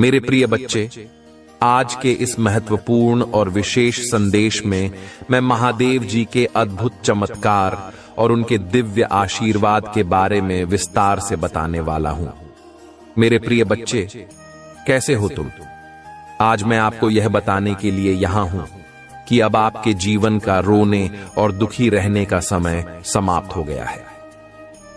मेरे प्रिय बच्चे, आज के इस महत्वपूर्ण और विशेष संदेश में मैं महादेव जी के अद्भुत चमत्कार और उनके दिव्य आशीर्वाद के बारे में विस्तार से बताने वाला हूं। मेरे प्रिय बच्चे, कैसे हो तुम? आज मैं आपको यह बताने के लिए यहां हूं कि अब आपके जीवन का रोने और दुखी रहने का समय समाप्त हो गया है।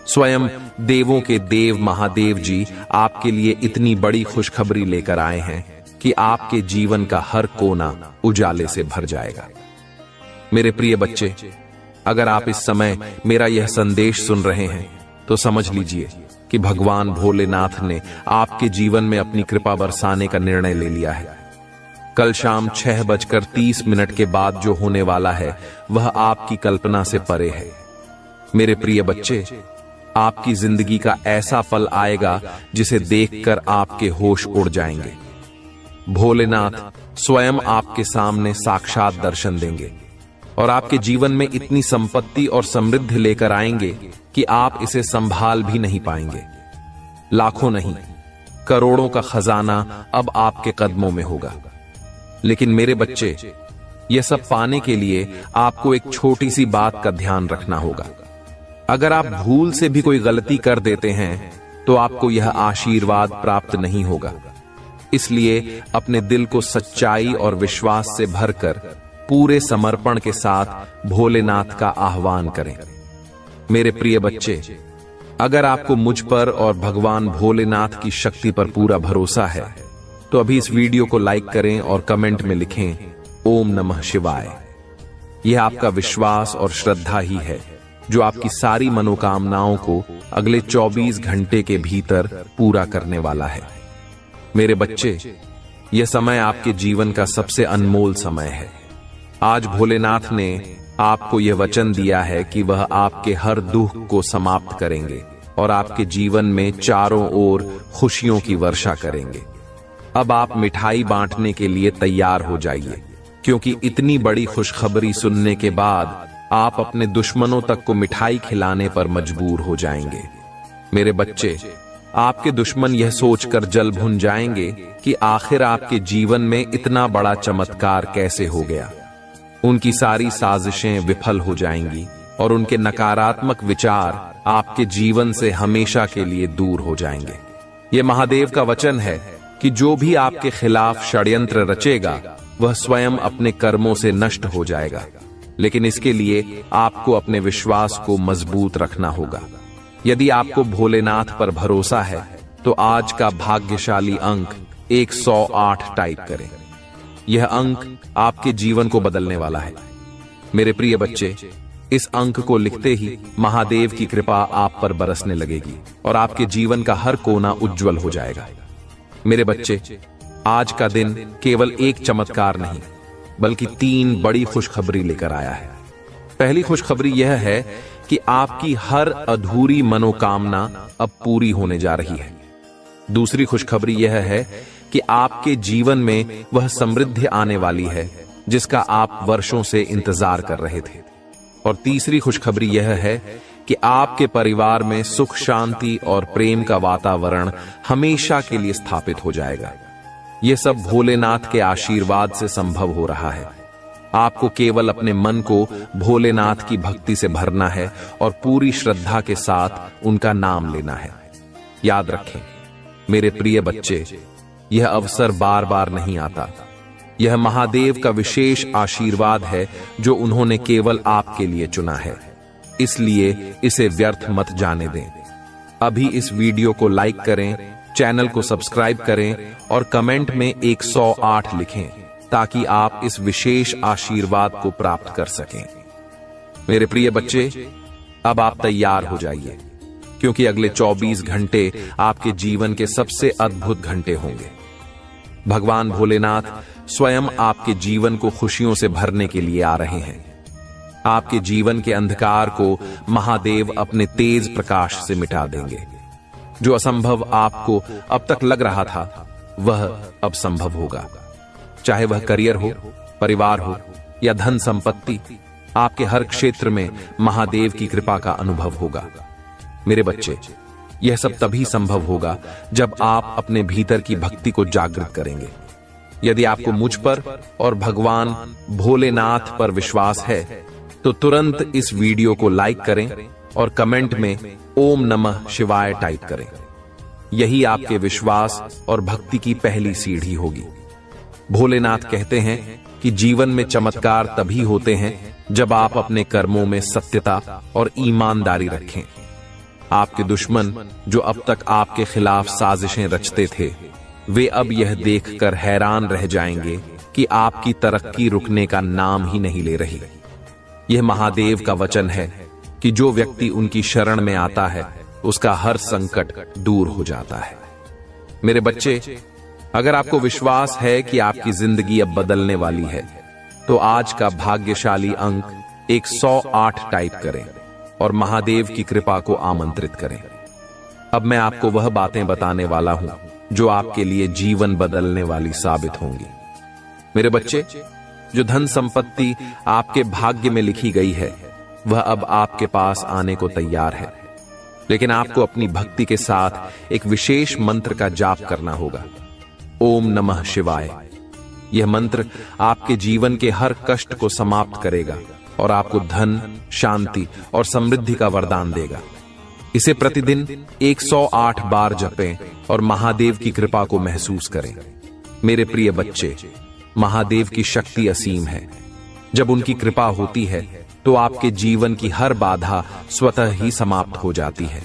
स्वयं देवों के देव महादेव जी आपके लिए इतनी बड़ी खुशखबरी लेकर आए हैं कि आपके जीवन का हर कोना उजाले से भर जाएगा। मेरे प्रिय बच्चे, अगर आप इस समय मेरा यह संदेश सुन रहे हैं तो समझ लीजिए कि भगवान भोलेनाथ ने आपके जीवन में अपनी कृपा बरसाने का निर्णय ले लिया है। कल शाम 6:30 के बाद जो होने वाला है वह आपकी कल्पना से परे है। मेरे प्रिय बच्चे, आपकी जिंदगी का ऐसा पल आएगा जिसे देखकर आपके होश उड़ जाएंगे। भोलेनाथ स्वयं आपके सामने साक्षात दर्शन देंगे और आपके जीवन में इतनी संपत्ति और समृद्धि लेकर आएंगे कि आप इसे संभाल भी नहीं पाएंगे। लाखों नहीं, करोड़ों का खजाना अब आपके कदमों में होगा। लेकिन मेरे बच्चे, यह सब पाने के लिए आपको एक छोटी सी बात का ध्यान रखना होगा। अगर आप भूल से भी कोई गलती कर देते हैं तो आपको यह आशीर्वाद प्राप्त नहीं होगा। इसलिए अपने दिल को सच्चाई और विश्वास से भरकर पूरे समर्पण के साथ भोलेनाथ का आह्वान करें। मेरे प्रिय बच्चे, अगर आपको मुझ पर और भगवान भोलेनाथ की शक्ति पर पूरा भरोसा है तो अभी इस वीडियो को लाइक करें और कमेंट में लिखें ओम नमः शिवाय। यह आपका विश्वास और श्रद्धा ही है जो आपकी सारी मनोकामनाओं को अगले 24 घंटे के भीतर पूरा करने वाला है। मेरे बच्चे, यह समय आपके जीवन का सबसे अनमोल समय है। आज भोलेनाथ ने आपको यह वचन दिया है कि वह आपके हर दुख को समाप्त करेंगे और आपके जीवन में चारों ओर खुशियों की वर्षा करेंगे। अब आप मिठाई बांटने के लिए तैयार हो जाइए, क्योंकि इतनी बड़ी खुशखबरी सुनने के बाद आप अपने दुश्मनों तक को मिठाई खिलाने पर मजबूर हो जाएंगे। मेरे बच्चे, आपके दुश्मन यह सोचकर जल भुन जाएंगे कि आखिर आपके जीवन में इतना बड़ा चमत्कार कैसे हो गया। उनकी सारी साजिशें विफल हो जाएंगी और उनके नकारात्मक विचार आपके जीवन से हमेशा के लिए दूर हो जाएंगे। यह महादेव का वचन है कि जो भी आपके खिलाफ षड्यंत्र रचेगा वह स्वयं अपने कर्मों से नष्ट हो जाएगा। लेकिन इसके लिए आपको अपने विश्वास को मजबूत रखना होगा। यदि आपको भोलेनाथ पर भरोसा है तो आज का भाग्यशाली अंक 108 टाइप करें। यह अंक आपके जीवन को बदलने वाला है। मेरे प्रिय बच्चे, इस अंक को लिखते ही महादेव की कृपा आप पर बरसने लगेगी और आपके जीवन का हर कोना उज्जवल हो जाएगा। मेरे बच्चे, आज का दिन केवल एक चमत्कार नहीं बल्कि 3 बड़ी खुशखबरी लेकर आया है। पहली खुशखबरी यह है कि आपकी हर अधूरी मनोकामना अब पूरी होने जा रही है। दूसरी खुशखबरी यह है कि आपके जीवन में वह समृद्धि आने वाली है जिसका आप वर्षों से इंतजार कर रहे थे। और तीसरी खुशखबरी यह है कि आपके परिवार में सुख, शांति और प्रेम का वातावरण हमेशा के लिए स्थापित हो जाएगा। यह सब भोलेनाथ के आशीर्वाद से संभव हो रहा है। आपको केवल अपने मन को भोलेनाथ की भक्ति से भरना है और पूरी श्रद्धा के साथ उनका नाम लेना है। याद रखें मेरे प्रिय बच्चे, यह अवसर बार बार नहीं आता। यह महादेव का विशेष आशीर्वाद है जो उन्होंने केवल आपके लिए चुना है। इसलिए इसे व्यर्थ मत जाने दें। अभी इस वीडियो को लाइक करें, चैनल को सब्सक्राइब करें और कमेंट में 108 लिखें ताकि आप इस विशेष आशीर्वाद को प्राप्त कर सकें। मेरे प्रिय बच्चे, अब आप तैयार हो जाइए, क्योंकि अगले 24 घंटे आपके जीवन के सबसे अद्भुत घंटे होंगे। भगवान भोलेनाथ स्वयं आपके जीवन को खुशियों से भरने के लिए आ रहे हैं। आपके जीवन के अंधकार को महादेव अपने तेज प्रकाश से मिटा देंगे। जो असंभव आपको अब तक लग रहा था वह अब संभव होगा। चाहे वह करियर हो, परिवार हो या धन संपत्ति, आपके हर क्षेत्र में महादेव की कृपा का अनुभव होगा। मेरे बच्चे, यह सब तभी संभव होगा जब आप अपने भीतर की भक्ति को जागृत करेंगे। यदि आपको मुझ पर और भगवान भोलेनाथ पर विश्वास है तो तुरंत इस वीडियो को लाइक करें और कमेंट में ओम नमः शिवाय टाइप करें। यही आपके विश्वास और भक्ति की पहली सीढ़ी होगी। भोलेनाथ कहते हैं कि जीवन में चमत्कार तभी होते हैं जब आप अपने कर्मों में सत्यता और ईमानदारी रखें। आपके दुश्मन जो अब तक आपके खिलाफ साजिशें रचते थे, वे अब यह देखकर हैरान रह जाएंगे कि आपकी तरक्की रुकने का नाम ही नहीं ले रही। यह महादेव का वचन है कि जो व्यक्ति उनकी शरण में आता है उसका हर संकट दूर हो जाता है। मेरे बच्चे, अगर आपको विश्वास है कि आपकी जिंदगी अब बदलने वाली है तो आज का भाग्यशाली अंक 108 टाइप करें और महादेव की कृपा को आमंत्रित करें। अब मैं आपको वह बातें बताने वाला हूं जो आपके लिए जीवन बदलने वाली साबित होंगी। मेरे बच्चे, जो धन संपत्ति आपके भाग्य में लिखी गई है वह अब आपके पास आने को तैयार है, लेकिन आपको अपनी भक्ति के साथ एक विशेष मंत्र का जाप करना होगा। ओम नमः शिवाय। यह मंत्र आपके जीवन के हर कष्ट को समाप्त करेगा और आपको धन, शांति और समृद्धि का वरदान देगा। इसे प्रतिदिन 108 बार जपें और महादेव की कृपा को महसूस करें। मेरे प्रिय बच्चे, महादेव की शक्ति असीम है। जब उनकी कृपा होती है तो आपके जीवन की हर बाधा स्वतः ही समाप्त हो जाती है।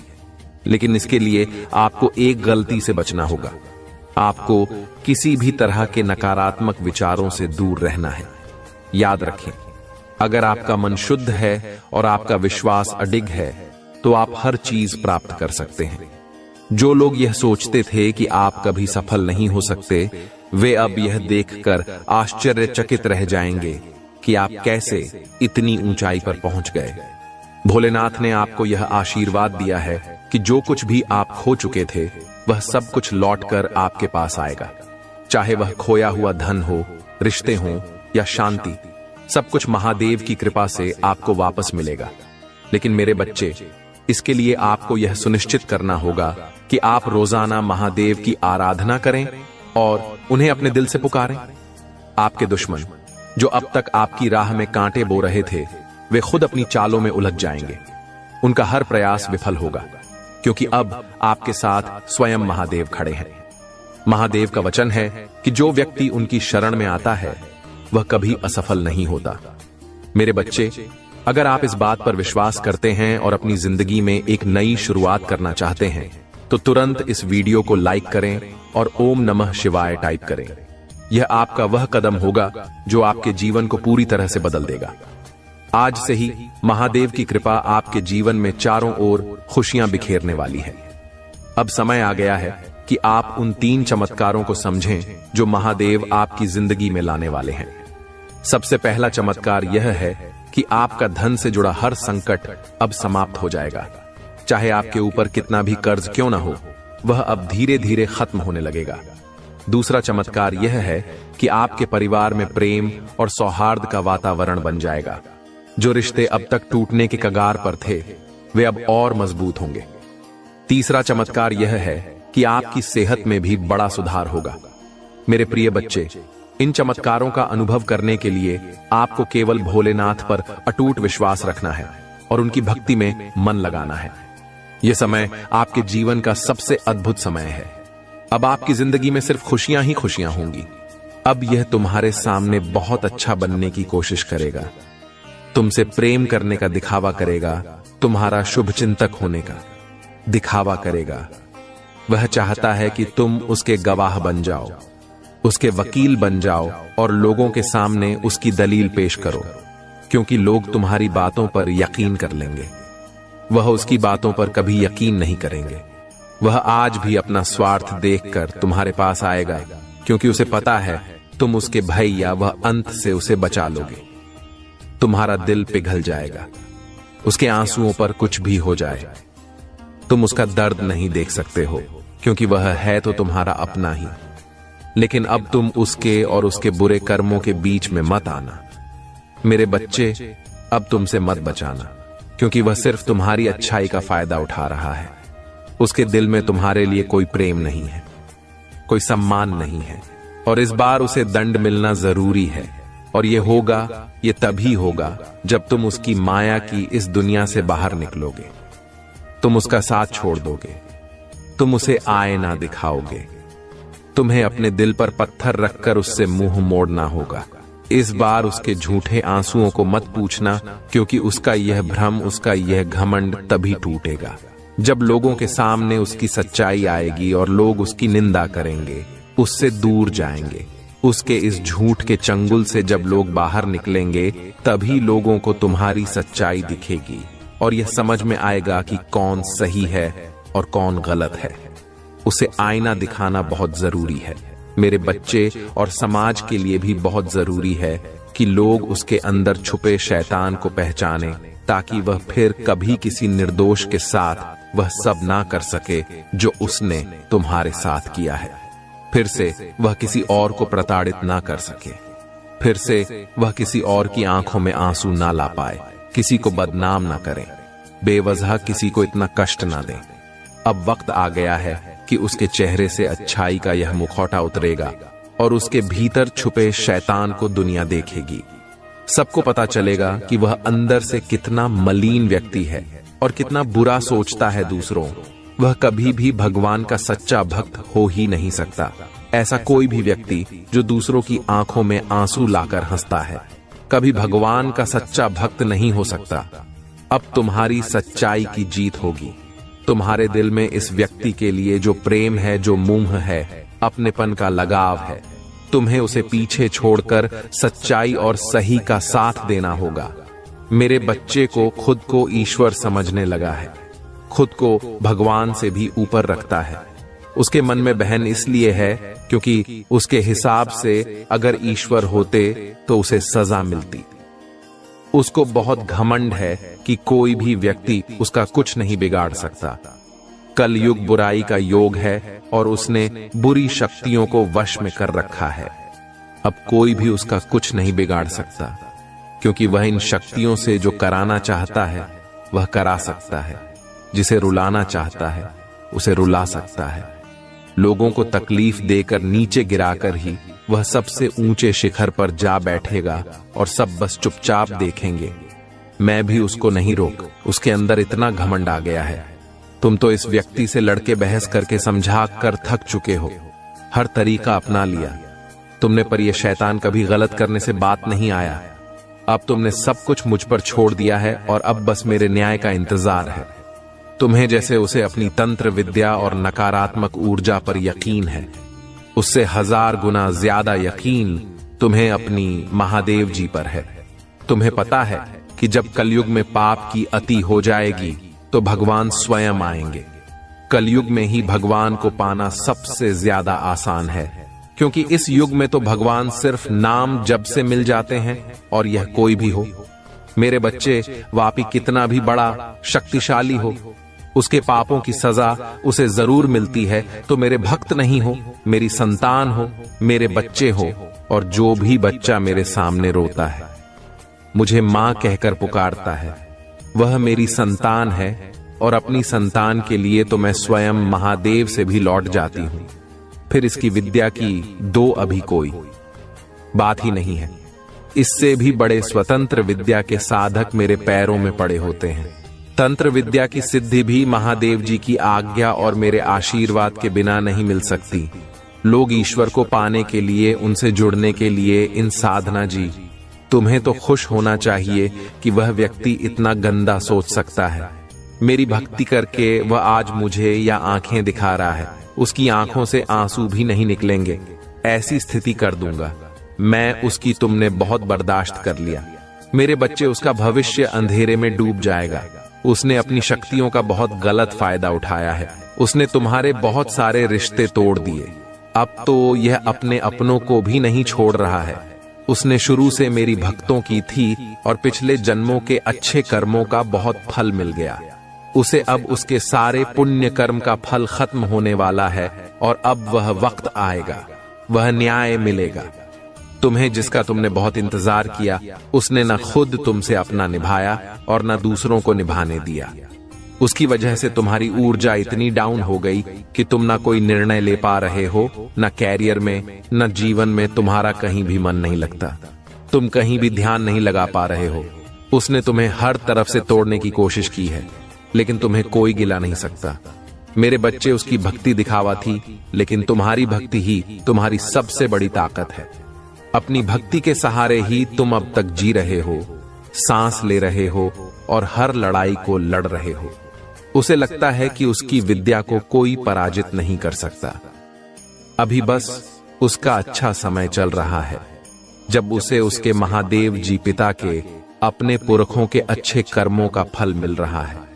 लेकिन इसके लिए आपको एक गलती से बचना होगा। आपको किसी भी तरह के नकारात्मक विचारों से दूर रहना है। याद रखें, अगर आपका मन शुद्ध है और आपका विश्वास अडिग है तो आप हर चीज प्राप्त कर सकते हैं। जो लोग यह सोचते थे कि आप कभी सफल नहीं हो सकते, वे अब यह देखकर आश्चर्यचकित रह जाएंगे कि आप कैसे इतनी ऊंचाई पर पहुंच गए। भोलेनाथ ने आपको यह आशीर्वाद दिया है कि जो कुछ भी आप खो चुके थे वह सब कुछ लौटकर आपके पास आएगा। चाहे वह खोया हुआ धन हो, रिश्ते हो या शांति, सब कुछ महादेव की कृपा से आपको वापस मिलेगा। लेकिन मेरे बच्चे, इसके लिए आपको यह सुनिश्चित करना होगा कि आप रोजाना महादेव की आराधना करें और उन्हें अपने दिल से पुकारें। आपके दुश्मन जो अब तक आपकी राह में कांटे बो रहे थे, वे खुद अपनी चालों में उलझ जाएंगे। उनका हर प्रयास विफल होगा, क्योंकि अब आपके साथ स्वयं महादेव खड़े हैं। महादेव का वचन है कि जो व्यक्ति उनकी शरण में आता है वह कभी असफल नहीं होता। मेरे बच्चे, अगर आप इस बात पर विश्वास करते हैं और अपनी जिंदगी में एक नई शुरुआत करना चाहते हैं तो तुरंत इस वीडियो को लाइक करें और ओम नमः शिवाय टाइप करें। यह आपका वह कदम होगा जो आपके जीवन को पूरी तरह से बदल देगा। आज से ही महादेव की कृपा आपके जीवन में चारों ओर खुशियां बिखेरने वाली है। अब समय आ गया है कि आप उन 3 चमत्कारों को समझें जो महादेव आपकी जिंदगी में लाने वाले हैं। सबसे पहला चमत्कार यह है कि आपका धन से जुड़ा हर संकट अब समाप्त हो जाएगा। चाहे आपके ऊपर कितना भी कर्ज क्यों ना हो, वह अब धीरे धीरे खत्म होने लगेगा। दूसरा चमत्कार यह है कि आपके परिवार में प्रेम और सौहार्द का वातावरण बन जाएगा। जो रिश्ते अब तक टूटने के कगार पर थे, वे अब और मजबूत होंगे। तीसरा चमत्कार यह है कि आपकी सेहत में भी बड़ा सुधार होगा। मेरे प्रिय बच्चे, इन चमत्कारों का अनुभव करने के लिए आपको केवल भोलेनाथ पर अटूट विश्वास रखना है और उनकी भक्ति में मन लगाना है। यह समय आपके जीवन का सबसे अद्भुत समय है। अब आपकी जिंदगी में सिर्फ खुशियां ही खुशियां होंगी। अब यह तुम्हारे सामने बहुत अच्छा बनने की कोशिश करेगा, तुमसे प्रेम करने का दिखावा करेगा, तुम्हारा शुभ चिंतक होने का दिखावा करेगा। वह चाहता है कि तुम उसके गवाह बन जाओ, उसके वकील बन जाओ और लोगों के सामने उसकी दलील पेश करो, क्योंकि लोग तुम्हारी बातों पर यकीन कर लेंगे। वह उसकी बातों पर कभी यकीन नहीं करेंगे। वह आज भी अपना स्वार्थ देखकर तुम्हारे पास आएगा, क्योंकि उसे पता है तुम उसके भय या वह अंत से उसे बचा लोगे। तुम्हारा दिल पिघल जाएगा, उसके आंसुओं पर कुछ भी हो जाए। तुम उसका दर्द नहीं देख सकते हो, क्योंकि वह है तो तुम्हारा अपना ही। लेकिन अब तुम उसके और उसके बुरे कर्मों के बीच में मत आना। मेरे बच्चे, अब तुमसे मत बचाना, क्योंकि वह सिर्फ तुम्हारी अच्छाई का फायदा उठा रहा है। उसके दिल में तुम्हारे लिए कोई प्रेम नहीं है, कोई सम्मान नहीं है, और इस बार उसे दंड मिलना जरूरी है। और ये होगा, ये तभी होगा जब तुम उसकी माया की इस दुनिया से बाहर निकलोगे। तुम उसका साथ छोड़ दोगे, तुम उसे आए ना दिखाओगे, तुम्हें अपने दिल पर पत्थर रखकर उससे मुंह मोड़ना होगा। इस बार उसके झूठे आंसुओं को मत पूछना, क्योंकि उसका यह भ्रम, उसका यह घमंड तभी टूटेगा जब लोगों के सामने उसकी सच्चाई आएगी और लोग उसकी निंदा करेंगे, उससे दूर जाएंगे। उसके इस झूठ के चंगुल से जब लोग बाहर निकलेंगे, तभी लोगों को तुम्हारी सच्चाई दिखेगी और यह समझ में आएगा कि कौन सही है और कौन गलत है। उसे आईना दिखाना बहुत जरूरी है। मेरे बच्चे और समाज के लिए भी बहुत जरूरी है कि लोग उसके अंदर छुपे शैतान को पहचाने, ताकि वह फिर कभी किसी निर्दोष के साथ वह सब ना कर सके जो उसने तुम्हारे साथ किया है। फिर से वह किसी और को प्रताड़ित ना कर सके, फिर से वह किसी और की आंखों में आंसू ना ला पाए, किसी को बदनाम ना करें, बेवजह किसी को इतना कष्ट ना दें। अब वक्त आ गया है कि उसके चेहरे से अच्छाई का यह मुखौटा उतरेगा और उसके भीतर छुपे शैतान को दुनिया देखेगी। सबको पता चलेगा कि वह अंदर से कितना मलिन व्यक्ति है और कितना बुरा सोचता है दूसरों। वह कभी भी भगवान का सच्चा भक्त हो ही नहीं सकता। ऐसा कोई भी व्यक्ति जो दूसरों की आंखों में आंसू लाकर हंसता है, कभी भगवान का सच्चा भक्त नहीं हो सकता। अब तुम्हारी सच्चाई की जीत होगी। तुम्हारे दिल में इस व्यक्ति के लिए जो प्रेम है, जो मोह है, अपनेपन का लगाव है, तुम्हें उसे पीछे छोड़कर सच्चाई और सही का साथ देना होगा। मेरे बच्चे को खुद को ईश्वर समझने लगा है, खुद को भगवान से भी ऊपर रखता है। उसके मन में बहन इसलिए है क्योंकि उसके हिसाब से अगर ईश्वर होते तो उसे सजा मिलती। उसको बहुत घमंड है कि कोई भी व्यक्ति उसका कुछ नहीं बिगाड़ सकता। कल युग बुराई का योग है और उसने बुरी शक्तियों को वश में कर रखा है। अब कोई भी उसका कुछ नहीं बिगाड़ सकता, क्योंकि वह इन शक्तियों से जो कराना चाहता है वह करा सकता है। जिसे रुलाना चाहता है उसे रुला सकता है। लोगों को तकलीफ देकर नीचे गिराकर ही वह सबसे ऊंचे शिखर पर जा बैठेगा और सब बस चुपचाप देखेंगे। मैं भी उसको नहीं रोक, उसके अंदर इतना घमंड आ गया है। तुम तो इस व्यक्ति से लड़के बहस करके समझा कर थक चुके हो, हर तरीका अपना लिया तुमने, पर यह शैतान कभी गलत करने से बात नहीं आया। अब तुमने सब कुछ मुझ पर छोड़ दिया है और अब बस मेरे न्याय का इंतजार है। तुम्हें जैसे उसे अपनी तंत्र विद्या और नकारात्मक ऊर्जा पर यकीन है, उससे 1000 गुना ज्यादा यकीन तुम्हें अपनी महादेव जी पर है। तुम्हें पता है कि जब कलयुग में पाप की अति हो जाएगी तो भगवान स्वयं आएंगे। कलयुग में ही भगवान को पाना सबसे ज्यादा आसान है, क्योंकि इस युग में तो भगवान सिर्फ नाम जप से मिल जाते हैं, और यह कोई भी हो। मेरे बच्चे, वापी कितना भी बड़ा शक्तिशाली हो, उसके पापों की सजा उसे जरूर मिलती है। तो मेरे भक्त नहीं हो, मेरी संतान हो, मेरे बच्चे हो, और जो भी बच्चा मेरे सामने रोता है, मुझे मां कहकर पुकारता है, वह मेरी संतान है। और अपनी संतान के लिए तो मैं स्वयं महादेव से भी लौट जाती हूं। फिर इसकी विद्या की दो अभी कोई बात ही नहीं है। इससे भी बड़े स्वतंत्र विद्या के साधक मेरे पैरों में पड़े होते हैं। तंत्र विद्या की सिद्धि भी महादेव जी की आज्ञा और मेरे आशीर्वाद के बिना नहीं मिल सकती। लोग ईश्वर को पाने के लिए, उनसे जुड़ने के लिए इन साधना जी, तुम्हें तो खुश होना चाहिए कि वह व्यक्ति इतना गंदा सोच सकता है। मेरी भक्ति करके वह आज मुझे या आंखें दिखा रहा है, उसकी आंखों से आंसू भी नहीं निकलेंगे। ऐसी स्थिति कर दूंगा मैं उसकी। तुमने बहुत बर्दाश्त कर लिया। मेरे बच्चे, उसका भविष्य अंधेरे में डूब जाएगा। उसने अपनी शक्तियों का बहुत गलत फायदा उठाया है। उसने तुम्हारे बहुत सारे रिश्ते तोड़ दिए। अब तो यह अपने अपनों को भी नहीं छोड़ रहा है। उसने शुरू से मेरी भक्तों की थी और पिछले जन्मों के अच्छे कर्मों का बहुत फल मिल गया। उसे अब उसके सारे पुण्य कर्म का फल खत्म होने वाला है और अब वह वक्त आएगा, वह न्याय मिलेगा। तुम्हें, जिसका तुमने बहुत इंतजार किया, उसने न खुद तुमसे अपना निभाया और न दूसरों को निभाने दिया। उसकी वजह से तुम्हारी ऊर्जा इतनी डाउन हो गई कि तुम ना कोई निर्णय ले पा रहे हो, न कैरियर में, न जीवन में तुम्हारा कहीं भी मन नहीं लगता। तुम कहीं भी ध्यान नहीं लगा पा रहे हो। उसने तुम्हें हर तरफ से तोड़ने की कोशिश की है, लेकिन तुम्हें कोई गिला नहीं सकता। मेरे बच्चे, उसकी भक्ति दिखावा थी, लेकिन तुम्हारी भक्ति ही तुम्हारी सबसे बड़ी ताकत है। अपनी भक्ति के सहारे ही तुम अब तक जी रहे हो, सांस ले रहे हो और हर लड़ाई को लड़ रहे हो। उसे लगता है कि उसकी विद्या को कोई पराजित नहीं कर सकता। अभी बस उसका अच्छा समय चल रहा है, जब उसे उसके महादेव जी पिता के, अपने पुरखों के अच्छे कर्मों का फल मिल रहा है।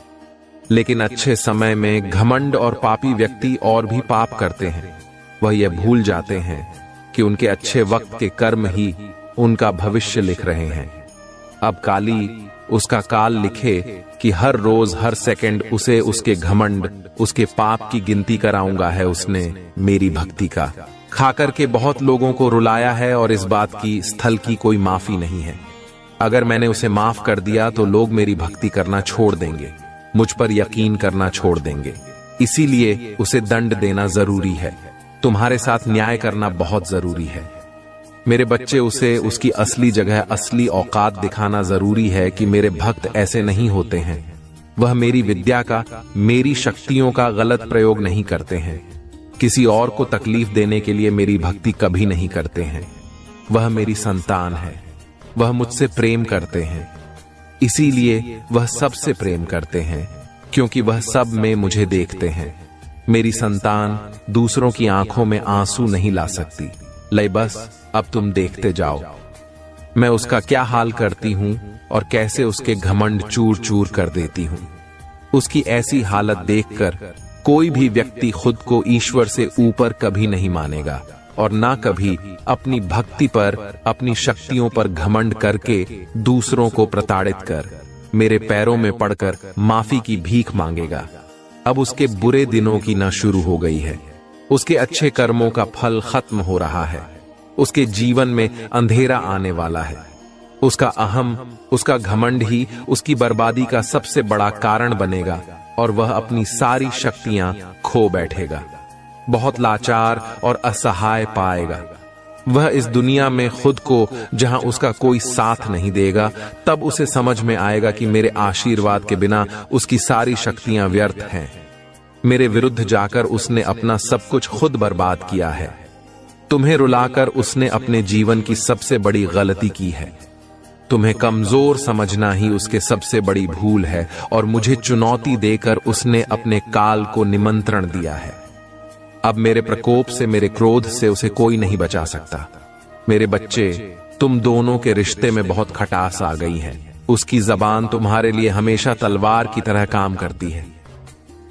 लेकिन अच्छे समय में घमंड और पापी व्यक्ति और भी पाप करते हैं। वह यह भूल जाते हैं कि उनके अच्छे वक्त के कर्म ही उनका भविष्य लिख रहे हैं। अब काली उसका काल लिखे कि हर रोज हर सेकंड उसे उसके घमंड, उसके पाप की गिनती कराऊंगा है उसने मेरी भक्ति का। खाकर के बहुत लोगों को रुलाया है और इस बात की स्थल की कोई माफी नहीं है। अगर मैंने उसे माफ कर दिया तो लोग मेरी भक्ति करना छोड़ देंगे, मुझ पर यकीन करना छोड़ देंगे। इसीलिए उसे दंड देना जरूरी है। तुम्हारे साथ न्याय करना बहुत जरूरी है। मेरे बच्चे, उसे उसकी असली जगह, असली औकात दिखाना जरूरी है कि मेरे भक्त ऐसे नहीं होते हैं। वह मेरी विद्या का, मेरी शक्तियों का गलत प्रयोग नहीं करते हैं। किसी और को तकलीफ देने के लिए मेरी भक्ति कभी नहीं करते हैं। वह मेरी संतान है, वह मुझसे प्रेम करते हैं। इसीलिए वह सबसे प्रेम करते हैं, क्योंकि वह सब में मुझे देखते हैं। मेरी संतान दूसरों की आंखों में आंसू नहीं ला सकती। ले बस अब तुम देखते जाओ मैं उसका क्या हाल करती हूं और कैसे उसके घमंड चूर चूर कर देती हूं। उसकी ऐसी हालत देखकर कोई भी व्यक्ति खुद को ईश्वर से ऊपर कभी नहीं मानेगा और ना कभी अपनी भक्ति पर, अपनी शक्तियों पर घमंड करके दूसरों को प्रताड़ित कर मेरे पैरों में पड़कर माफी की भीख मांगेगा। अब उसके बुरे दिनों की ना शुरू हो गई है। उसके अच्छे कर्मों का फल खत्म हो रहा है। उसके जीवन में अंधेरा आने वाला है। उसका अहम, उसका घमंड ही उसकी बर्बादी का सबसे बड़ा कारण बनेगा और वह अपनी सारी शक्तियां खो बैठेगा। बहुत लाचार और असहाय पाएगा। वह इस दुनिया में खुद को, जहां उसका कोई साथ नहीं देगा, तब उसे समझ में आएगा कि मेरे आशीर्वाद के बिना उसकी सारी शक्तियां व्यर्थ हैं। मेरे विरुद्ध जाकर उसने अपना सब कुछ खुद बर्बाद किया है। तुम्हें रुलाकर उसने अपने जीवन की सबसे बड़ी गलती की है। तुम्हें कमजोर समझना ही उसके सबसे बड़ी भूल है और मुझे चुनौती देकर उसने अपने काल को निमंत्रण दिया है। अब मेरे प्रकोप से, मेरे क्रोध से उसे कोई नहीं बचा सकता। मेरे बच्चे, तुम दोनों के रिश्ते में बहुत खटास आ गई है। उसकी जबान तुम्हारे लिए हमेशा तलवार की तरह काम करती है।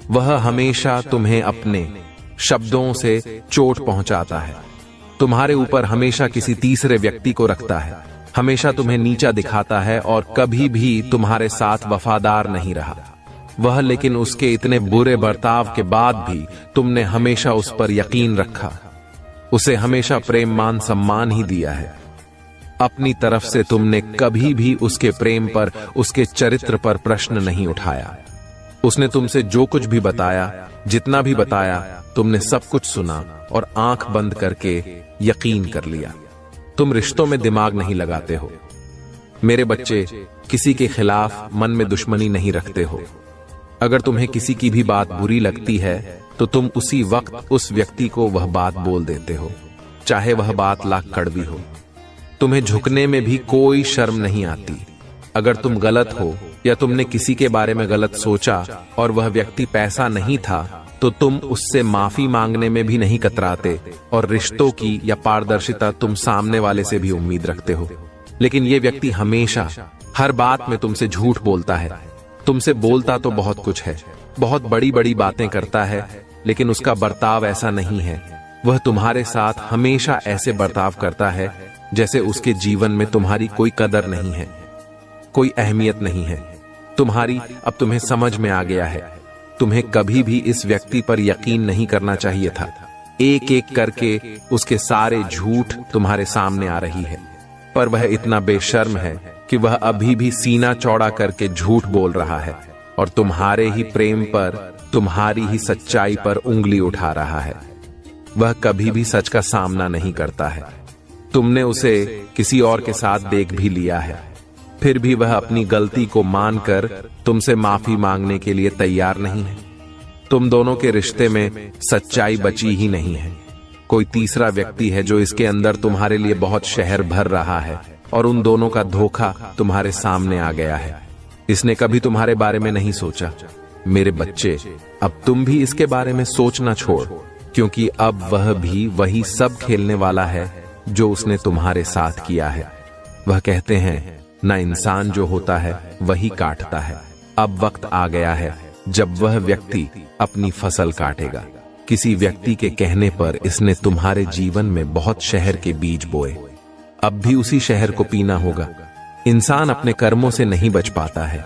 वह हमेशा तुम्हें अपने शब्दों से चोट पहुंचाता है। तुम्हारे ऊपर हमेशा किसी तीसरे व्यक्ति को रखता है, हमेशा तुम्हें नीचा दिखाता है और कभी भी तुम्हारे साथ वफादार नहीं रहा। वह लेकिन उसके इतने बुरे बर्ताव के बाद भी तुमने हमेशा उस पर यकीन रखा। उसे हमेशा प्रेम, मान, सम्मान ही दिया है। अपनी तरफ से तुमने कभी भी उसके प्रेम पर, उसके चरित्र पर प्रश्न नहीं उठाया। उसने तुमसे जो कुछ भी बताया, जितना भी बताया, तुमने सब कुछ सुना और आंख बंद करके यकीन कर लिया। तुम रिश्तों में दिमाग नहीं लगाते हो। मेरे बच्चे, किसी के खिलाफ मन में दुश्मनी नहीं रखते हो। अगर तुम्हें किसी की भी बात बुरी लगती है तो तुम उसी वक्त उस व्यक्ति को वह बात बोल देते हो, चाहे वह बात लाख कड़वी हो। तुम्हें झुकने में भी कोई शर्म नहीं आती। अगर तुम गलत हो या तुमने किसी के बारे में गलत सोचा और वह व्यक्ति पैसा नहीं था तो तुम उससे माफी मांगने में भी नहीं कतराते और रिश्तों की या पारदर्शिता तुम सामने वाले से भी उम्मीद रखते हो। लेकिन यह व्यक्ति हमेशा हर बात में तुमसे झूठ बोलता है। तुमसे बोलता तो बहुत कुछ है, बहुत बड़ी बड़ी बातें करता है, लेकिन उसका बर्ताव ऐसा नहीं है। वह तुम्हारे साथ हमेशा ऐसे बर्ताव करता है जैसे उसके जीवन में तुम्हारी कोई कदर नहीं है, कोई अहमियत नहीं है। तुम्हारी अब तुम्हें समझ में आ गया है। तुम्हें कभी भी इस व्यक्ति पर यकीन नहीं करना चाहिए था। एक एक करके उसके सारे झूठ तुम्हारे सामने आ रही है, पर वह इतना बेशर्म है कि वह अभी भी सीना चौड़ा करके झूठ बोल रहा है। और तुम्हारे ही प्रेम पर, तुम्हारी ही सच्चाई पर उंगली उठा रहा है। वह कभी भी सच का सामना नहीं करता है। तुमने उसे किसी और के साथ देख भी लिया है, फिर भी वह अपनी गलती को मानकर तुमसे माफी मांगने के लिए तैयार नहीं है। तुम दोनों के रिश्ते में सच्चाई बची ही नहीं है। कोई तीसरा व्यक्ति है जो इसके अंदर तुम्हारे लिए बहुत शहर भर रहा है, और उन दोनों का धोखा तुम्हारे सामने आ गया है। इसने कभी तुम्हारे बारे में नहीं सोचा। मेरे बच्चे, अब तुम भी इसके बारे में सोचना छोड़, क्योंकि अब वह भी वही सब खेलने वाला है जो उसने तुम्हारे साथ किया है। वह कहते हैं ना, इंसान जो होता है वही काटता है। अब वक्त आ गया है जब वह व्यक्ति अपनी फसल काटेगा। किसी व्यक्ति के कहने पर इसने तुम्हारे जीवन में बहुत शहर के बीज बोए। अब भी उसी शहर को पीना होगा। इंसान अपने कर्मों से नहीं बच पाता है।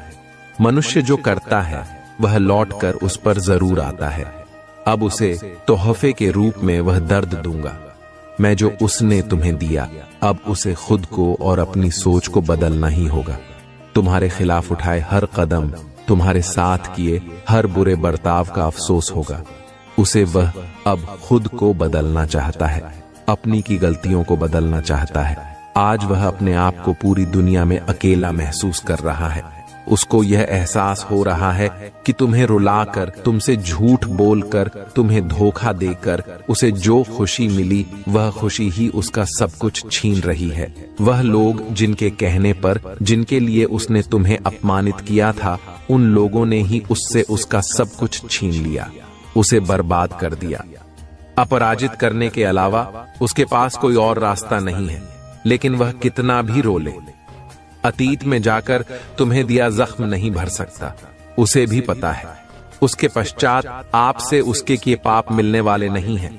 मनुष्य जो करता है वह लौटकर उस पर जरूर आता है। अब उसे तोहफे के रूप में वह दर्द दूंगा, मैं जो उसने तुम्हें दिया। अब उसे खुद को और अपनी सोच को बदलना ही होगा। तुम्हारे खिलाफ उठाए हर कदम, तुम्हारे साथ किए हर बुरे बर्ताव का अफसोस होगा। उसे वह अब खुद को बदलना चाहता है, अपनी की गलतियों को बदलना चाहता है। आज वह अपने आप को पूरी दुनिया में अकेला महसूस कर रहा है। उसको यह एहसास हो रहा है कि तुम्हें रुलाकर, तुमसे झूठ बोलकर, तुम्हें धोखा देकर उसे जो खुशी मिली वह खुशी ही उसका सब कुछ छीन रही है। वह लोग जिनके कहने पर, जिनके लिए उसने तुम्हें अपमानित किया था, उन लोगों ने ही उससे उसका सब कुछ छीन लिया, उसे बर्बाद कर दिया। अपराजित करने के अलावा उसके पास कोई और रास्ता नहीं है। लेकिन वह कितना भी रो ले, अतीत में जाकर तुम्हें दिया जख्म नहीं भर सकता। उसे भी पता है उसके पश्चात आपसे उसके किए पाप मिलने वाले नहीं हैं।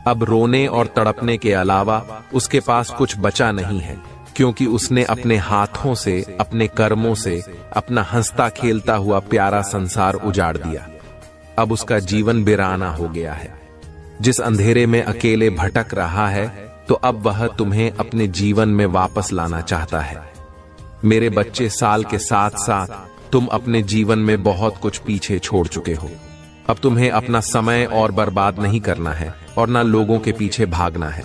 अब रोने और तड़पने के अलावा उसके पास कुछ बचा नहीं है, क्योंकि उसने अपने हाथों से, अपने कर्मों से अपना हंसता खेलता हुआ प्यारा संसार उजाड़ दिया। अब उसका जीवन वीराना हो गया है। जिस अंधेरे में अकेले भटक रहा है, तो अब वह तुम्हें अपने जीवन में वापस लाना चाहता है। मेरे बच्चे, साल के साथ साथ तुम अपने जीवन में बहुत कुछ पीछे छोड़ चुके हो। अब तुम्हें अपना समय और बर्बाद नहीं करना है और ना लोगों के पीछे भागना है।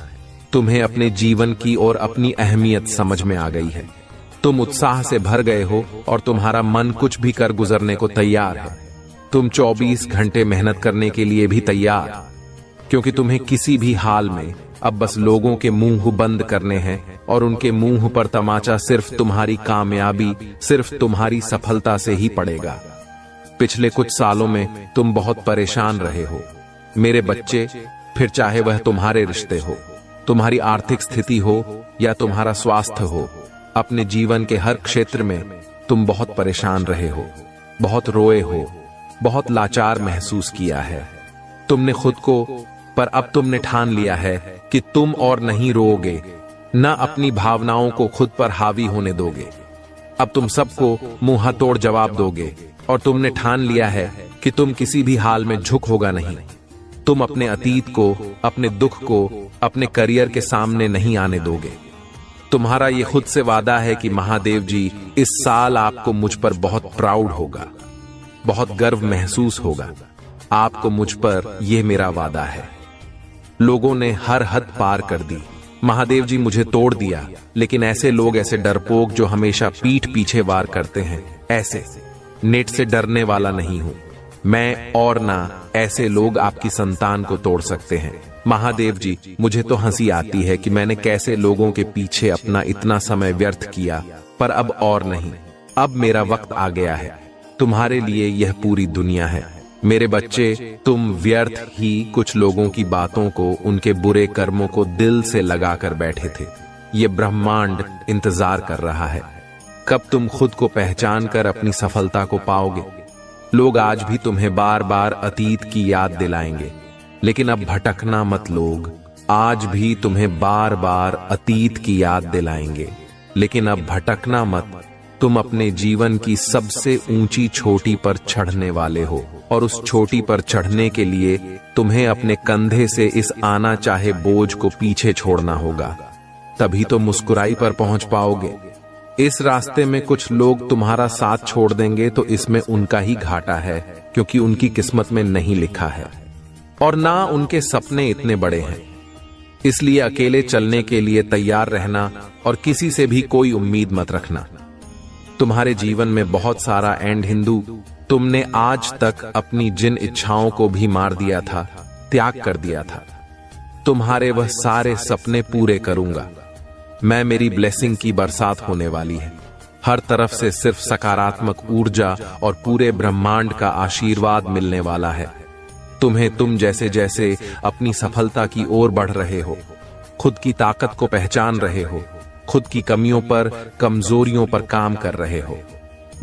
तुम्हें अपने जीवन की और अपनी अहमियत समझ में आ गई है। तुम उत्साह से भर गए हो और तुम्हारा मन कुछ भी कर गुजरने को तैयार है। तुम 24 घंटे मेहनत करने के लिए भी तैयार, क्योंकि तुम्हें किसी भी हाल में अब बस लोगों के मुंह बंद करने हैं, और उनके मुंह पर तमाचा सिर्फ तुम्हारी कामयाबी, सिर्फ तुम्हारी सफलता से ही पड़ेगा। पिछले कुछ सालों में तुम बहुत परेशान रहे हो मेरे बच्चे, फिर चाहे वह तुम्हारे रिश्ते हो, तुम्हारी आर्थिक स्थिति हो या तुम्हारा स्वास्थ्य हो। अपने जीवन के हर क्षेत्र में तुम बहुत परेशान रहे हो, बहुत रोए हो, बहुत लाचार महसूस किया है तुमने खुद को। पर अब तुमने ठान लिया है कि तुम और नहीं रोओगे, न अपनी भावनाओं को खुद पर हावी होने दोगे। अब तुम सबको मुंह तोड़ जवाब दोगे, और तुमने ठान लिया है कि तुम किसी भी हाल में झुक होगा नहीं। तुम अपने अतीत को, अपने दुख को अपने करियर के सामने नहीं आने दोगे। तुम्हारा ये खुद से वादा है कि महादेव जी, इस साल आपको मुझ पर बहुत प्राउड होगा, बहुत गर्व महसूस होगा। आपको मुझ पर यह मेरा वादा है। लोगों ने हर हद पार कर दी, महादेव जी मुझे तोड़ दिया, लेकिन ऐसे लोग, ऐसे डरपोक जो हमेशा पीठ पीछे वार करते हैं, ऐसे नेट से डरने वाला नहीं हूं मैं, और ना ऐसे लोग आपकी संतान को तोड़ सकते हैं। महादेव जी, मुझे तो हंसी आती है कि मैंने कैसे लोगों के पीछे अपना इतना समय व्यर्थ किया, पर अब और नहीं। अब मेरा वक्त आ गया है। तुम्हारे लिए यह पूरी दुनिया है। मेरे बच्चे, तुम व्यर्थ ही कुछ लोगों की बातों को, उनके बुरे कर्मों को दिल से लगाकर बैठे थे। ये ब्रह्मांड इंतजार कर रहा है कब तुम खुद को पहचान कर अपनी सफलता को पाओगे। लोग आज भी तुम्हें बार बार अतीत की याद दिलाएंगे, लेकिन अब भटकना मत। लोग आज भी तुम्हें बार बार अतीत की याद दिलाएंगे, लेकिन अब भटकना मत। तुम अपने जीवन की सबसे ऊंची चोटी पर चढ़ने वाले हो, और उस चोटी पर चढ़ने के लिए तुम्हें अपने कंधे से इस आना चाहे बोझ को पीछे छोड़ना होगा। तभी तो मुस्कुराई पर पहुंच पाओगे। इस रास्ते में कुछ लोग तुम्हारा साथ छोड़ देंगे तो इसमें उनका ही घाटा है, क्योंकि उनकी किस्मत में नहीं लिखा है और ना उनके सपने इतने बड़े हैं। इसलिए अकेले चलने के लिए तैयार रहना और किसी से भी कोई उम्मीद मत रखना। तुम्हारे जीवन में बहुत सारा एंड हिंदू, तुमने आज तक अपनी जिन इच्छाओं को भी मार दिया था, त्याग कर दिया था। तुम्हारे वह सारे सपने पूरे करूंगा मैं। मेरी ब्लेसिंग की बरसात होने वाली है। हर तरफ से सिर्फ सकारात्मक ऊर्जा और पूरे ब्रह्मांड का आशीर्वाद मिलने वाला है तुम्हें। तुम जैसे जैसे अपनी सफलता की ओर बढ़ रहे हो, खुद की ताकत को पहचान रहे हो, खुद की कमियों पर, कमजोरियों पर काम कर रहे हो।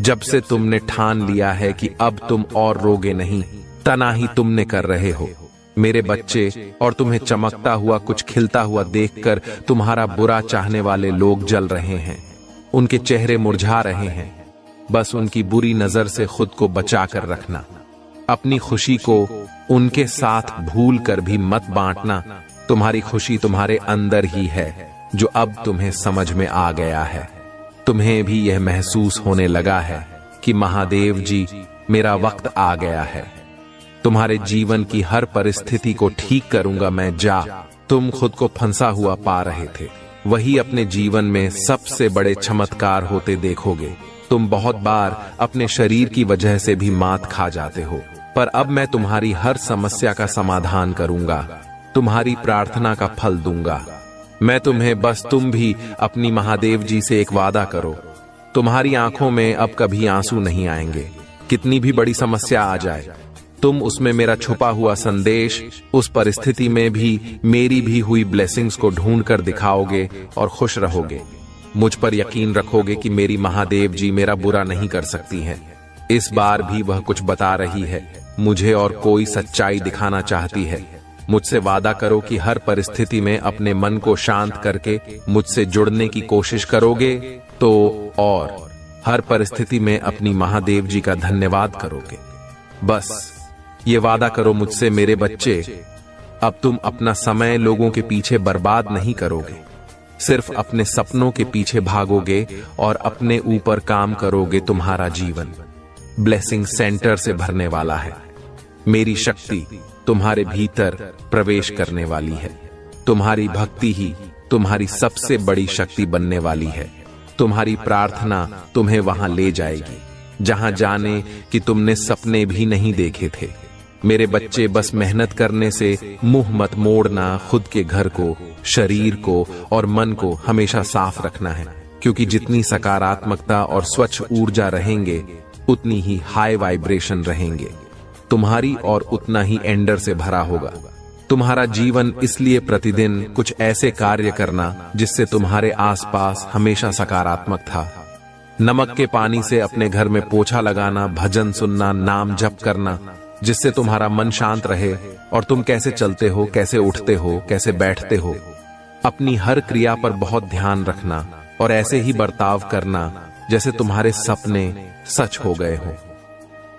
जब से तुमने ठान लिया है कि अब तुम और रोगे नहीं, तनाही तुमने कर रहे हो मेरे बच्चे। और तुम्हें चमकता हुआ कुछ खिलता हुआ देखकर तुम्हारा बुरा चाहने वाले लोग जल रहे हैं, उनके चेहरे मुरझा रहे हैं। बस उनकी बुरी नजर से खुद को बचा कर रखना। अपनी खुशी को उनके साथ भूल कर भी मत बांटना। तुम्हारी खुशी तुम्हारे अंदर ही है, जो अब तुम्हें समझ में आ गया है। तुम्हें भी यह महसूस होने लगा है कि महादेव जी, मेरा वक्त आ गया है। तुम्हारे जीवन की हर परिस्थिति को ठीक करूंगा मैं। जा, तुम खुद को फंसा हुआ पा रहे थे, वही अपने जीवन में सबसे बड़े चमत्कार होते देखोगे। तुम बहुत बार अपने शरीर की वजह से भी मात खा जाते हो, पर अब मैं तुम्हारी हर समस्या का समाधान करूंगा, तुम्हारी प्रार्थना का फल दूंगा मैं तुम्हें। बस तुम भी अपनी महादेव जी से एक वादा करो, तुम्हारी आंखों में अब कभी आंसू नहीं आएंगे। कितनी भी बड़ी समस्या आ जाए, तुम उसमें मेरा छुपा हुआ संदेश, उस परिस्थिति में भी मेरी भी हुई ब्लेसिंग्स को ढूंढ कर दिखाओगे और खुश रहोगे। मुझ पर यकीन रखोगे कि मेरी महादेव जी मेरा बुरा नहीं कर सकती हैं। इस बार भी वह कुछ बता रही है मुझे और कोई सच्चाई दिखाना चाहती है। मुझसे वादा करो कि हर परिस्थिति में अपने मन को शांत करके मुझसे जुड़ने की कोशिश करोगे तो, और हर परिस्थिति में अपनी महादेव जी का धन्यवाद करोगे। बस ये वादा करो मुझसे मेरे बच्चे, अब तुम अपना समय लोगों के पीछे बर्बाद नहीं करोगे, सिर्फ अपने सपनों के पीछे भागोगे और अपने ऊपर काम करोगे। तुम्हारा जीवन ब्लेसिंग सेंटर से भरने वाला है। मेरी शक्ति तुम्हारे भीतर प्रवेश करने वाली है। तुम्हारी भक्ति ही तुम्हारी सबसे बड़ी शक्ति बनने वाली है। तुम्हारी प्रार्थना तुम्हें वहां ले जाएगी जहां जाने कि तुमने सपने भी नहीं देखे थे। मेरे बच्चे, बस मेहनत करने से मुंह मत मोड़ना। खुद के घर को, शरीर को और मन को हमेशा साफ रखना है, क्योंकि जितनी सकारात्मकता और स्वच्छ ऊर्जा रहेंगे, उतनी ही हाई वाइब्रेशन रहेंगे तुम्हारी और उतना ही एंडर से भरा होगा तुम्हारा जीवन। इसलिए प्रतिदिन कुछ ऐसे कार्य करना जिससे तुम्हारे आसपास हमेशा सकारात्मक था। नमक के पानी से अपने घर में पोछा लगाना, भजन सुनना, नाम जप करना, जिससे तुम्हारा मन शांत रहे और तुम कैसे चलते हो, कैसे उठते हो, कैसे बैठते हो, अपनी हर क्रिया पर बहुत ध्यान रखना और ऐसे ही बर्ताव करना जैसे तुम्हारे सपने सच हो गए हो।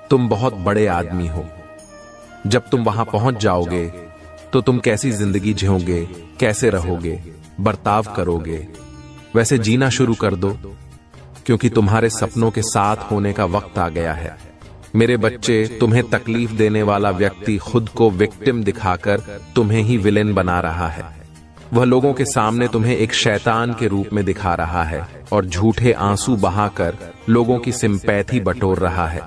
तुम बहुत बड़े आदमी हो। जब तुम वहां पहुंच जाओगे तो तुम कैसी जिंदगी जियोगे, कैसे रहोगे, बर्ताव करोगे, वैसे जीना शुरू कर दो, क्योंकि तुम्हारे सपनों के साथ होने का वक्त आ गया है। मेरे बच्चे, तुम्हें तकलीफ देने वाला व्यक्ति खुद को विक्टिम दिखाकर तुम्हें ही विलेन बना रहा है। वह लोगों के सामने तुम्हें एक शैतान के रूप में दिखा रहा है और झूठे आंसू बहाकर लोगों की सिंपैथी बटोर रहा है।